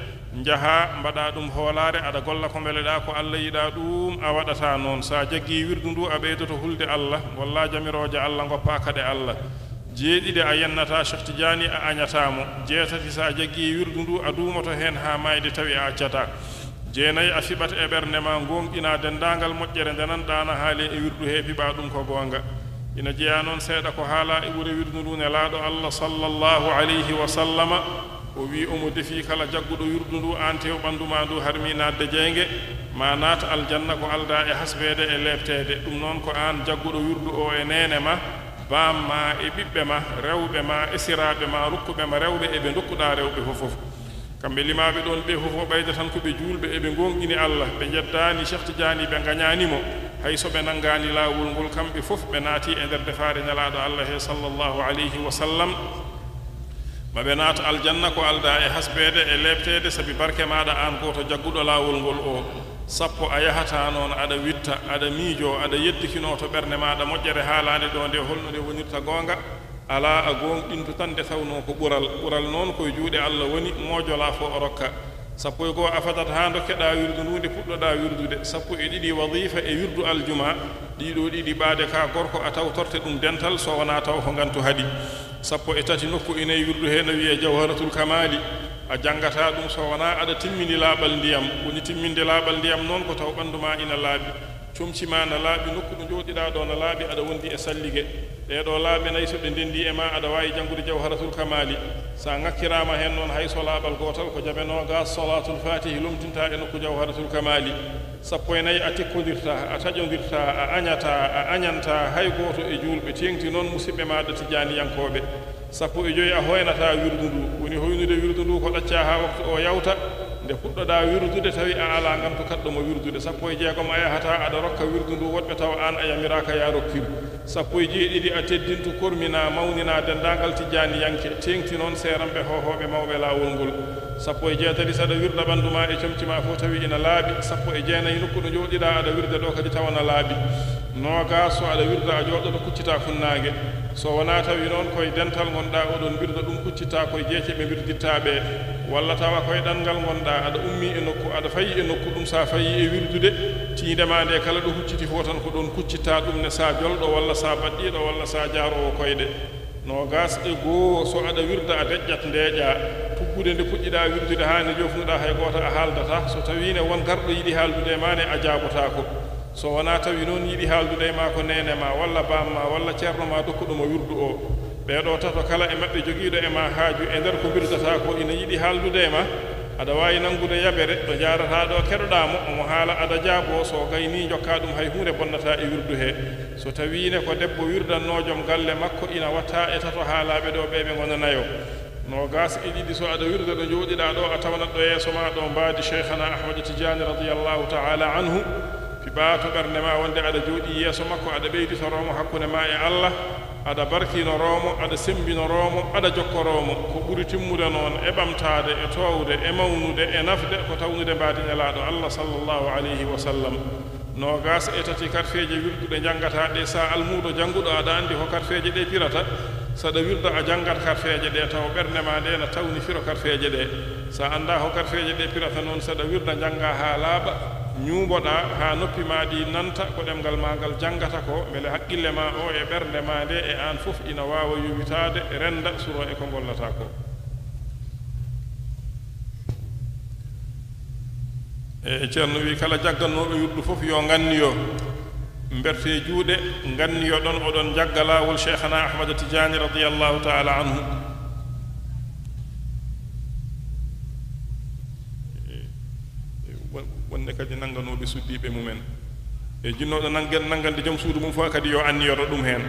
jaha mbaɗa ɗum hoolare aɗa golla ko mbeleɗa ko allah yiɗa ɗum a waɗata noon sa jaggi wirdu ndu a ɓeydoto hulde allah walla jamiroje allah goppa kade allah jeeɗiɗe a yennata cheikh tidiani a añatamo jeetati sa jaggi wirdu ndu a duumoto hen ha mayde tawi a accata jeenayi a fiɓat e ɓernde ma gonɗina dendagal moƴƴere ndenanɗana haali e wirdu he piɓa ɗum ko gonga ina jeeya noon seeɗa ko haala e ɓure wirdu ndu nelaaɗo allah sallallahu alayhi wa sallama o wi omo defi kala jagguɗo wirdu ndu an tew ɓanduma ndu harmi nadde jeyge ma naata aljanna ko alda e hasbeede e leɓtede ɗum noon ko an jagguɗo wirdu o e nene ma bamma e ɓiɓɓe ma rewɓe ma e siraɓe ma rukkuɓe ma rewɓe eɓe dokkuɗa rewɓe fof kamɓe limaɓe ɗon ɓe fof o ɓeyda tan koɓe julɓe eɓe gonɗini allah ɓe jeddani cheikh tidiani ɓe gañanimo hay so ɓe nanngani laawol ngol kamɓe fof ɓe naati e nder defaare nelaaɗo allah he sallallahu alayhi wa sallam maɓe naata aljanna ko alda e hasbeede e leɓteede sabi barke maɗa an goto jagguɗo laawol ngol o sappo a yahata noon aɗa witta aɗa miijo aɗa yeddikino to ɓernde maɗa moƴƴere haalande ɗo nde holno nde wonirta goonga ala a gonɗintu tan nde tawno ko ɓural noon koye juuɗe allah woni moojola fo o rokka sappo e goo a fadat ha dokkeɗa wirdu ndu nde puɗɗoɗa wirdude sappo e ɗiɗi wadifa e wirdu aljuma ɗiɗo ɗiɗi ɓaade ka gorko a tawtorte ɗum dental so wona taw ko ngantu haɗi sappo e tati nokku ina wirdu heen no wiye jawharatul kamali a jangata ɗum so wona aɗa timmini laaɓal ndiyam woni timminde laaɓal ndiyam noon ko taw ɓanndu ma ina laaɓi comci ma na laaɓi nokku ɗo jooɗiɗa ɗo na laaɓi aɗa wondi e sallige ɗeɗo laaɓe nayi so ɗe ndendi e ma aɗa wawi janngude jawharatul kamali sa ŋakkirama heen noon hay so laaɓal gotal ko jaɓe noga salatul fatihi lomtinta e nokku jawharatul kamali sappo e nayi a tekkodirta a taƴodirta a añanta hay goto e julɓe tengti noon musidɓe maɗa tijaniyankoɓe sappo e joyi a hoynata wirdu ndu woni hoynude wirdu ndu ko ɗacca ha waktu o yawta nde puɗɗoɗa wirdude tawi a ala ngam to kaɗɗomo wirdude sappo e jeegom a yahata aɗa rokka wirdu ndu woɗɓe taw an a yamiraka ya rokkiru sappo e jeeɗiɗi a teddintu kormina mawnina dendagal tijaniyanke tengti noon seeramɓe hohoɓe mawɓe lawol ngol sappo e jeetati saɗa wirda ɓanndu ma e comci ma fof tawi ina laaɓi sappo e jeenayi nokku ɗo jooɗiɗa aɗa wirde ɗo kadi tawana laaɓi noga so aɗa wirda a jooɗoɗo kuccita funnague so wona tawi noon koye dental gonɗa oɗon wirda ɗum kuccita koye jeece ɓe wirdittaɓe walla tawa koye ɗanngal gonɗa aɗa ummi e nokku aɗa fayi e nokku ɗum sa fayi e wirdude tiindema nde kala ɗo hucciti fo tan ko ɗon kuccitta ɗum ne sa jolɗo walla sa baɗɗiɗo walla sa jaarowo koyɗe nogas e goo so aɗa wirda a deƴƴat ndeeƴa tuggude nde puɗɗiɗa wirdude hani jofnuɗa hay goto a haaldata so tawine won garɗo yiɗi haaldude ma ne a jaabotako so wona tawi noon yiɗi haaldude ma ko nene ma walla bamma walla ceerno ma dokkuɗomo wirdu o ɓeɗo tato kala e maɓɓe jogiiɗo e ma haaju e nder ko wirdata ko ina yiɗi haaldude ma aɗa wawi nangude yaɓere ɗo jarata ɗo keɗoɗamo omo haala aɗa jaabo so gayni jokka ɗum hay hunde bonnata e wirdu he so tawine ko debbo wirdannojoom galle makko ina watta e tato haalaɓe ɗo ɓeɓe gonanayo nogas e ɗiɗi so aɗa wirda ɗo jooɗiɗa ɗo a tawanat ɗo yeeso ma ɗo mbaadi cheikhana ahmadu tidiani radiallahu taala anhu fiɓa to ɓernde ma wonde aɗa jooɗi yeeso makko aɗa ɓeyditoromo hakkude ma e allah aɗa barkinoromo aɗa sembinoromo aɗa jokkoromo ko ɓuri timmude noon e ɓamtade e towde e mawnude e nafde ko tawnude mbaadi nelaɗo allah sallllahu alayhi wa sallam nogas e tati karfeje wirduɗe janggata ɗe sa almuɗo jannguɗo aɗa andi ko karfeje ɗe pirata saɗa wirda a janngat karfeje ɗe taw ɓernde ma nde na tawni firo karfeje ɗe sa anda ko karfeje ɗe pirata noon saɗa wirda jannga ha laaɓa ñuuɓoɗa ha noppi ma ɗi nanta ko ɗemgal ma ngal janggata ko beele haqqille ma o e ɓernde ma nde e an fof ina wawa yowitade renda suro e ko gollata ko e ceerno wi kala jaggannoɓe wirdu fof yo ganniyo mberte juuɗe ganniyo ɗon oɗon jagga lawol cheikhana ahmada tidiani radiallahu taala anhu wonde kadi nannganoɓe suddiɓe mumen e jinnoɗo nanngande joom suudu mum fof kadi yo anniyoto ɗum heen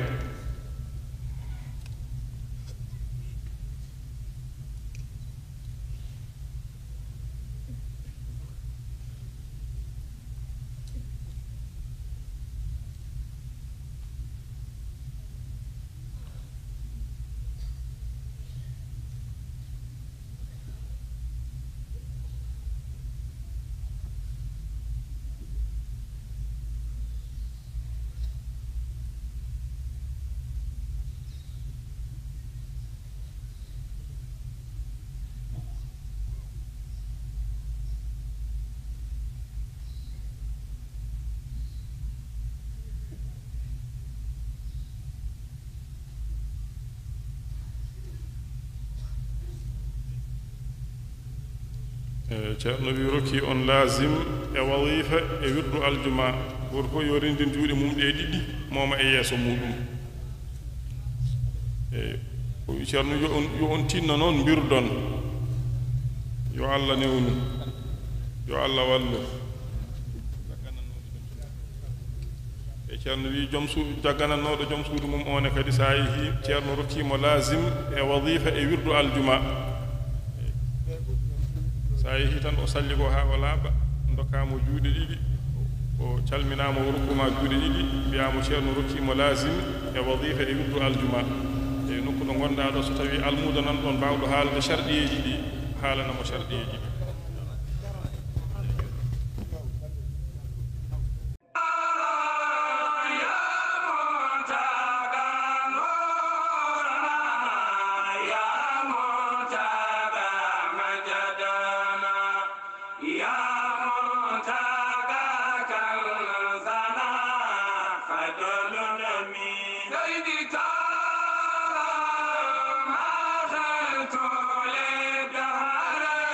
ceerno wi rokki on lazim e wadifa e wirdu aljuma goto fof yo rendin juuɗe mum ɗe ɗiɗi moma e yeeso muɗum e o wi ceerno yo on tinno noon mbirdon yo allah newnu yo allah wallu e ceerno wi joom suudu jagganannoɗo joom suudu mum one kadi sa yeehi ceerno rokkimo lazim e wadifa e wirdu aljuma sa yehi tan o salli ko ha o laaɓa dokkamo juuɗe ɗiɗi o calminama o rokkuma juuɗe ɗiɗi mbiyamo ceerno rokkimo lazim e wadifa e wirdu aljuma e nokku ɗo gonɗa ɗo so tawi almudo nan ɗon mbawɗo haalde sharɗiyeji ɗi haalanamo sharɗiyeji ɗi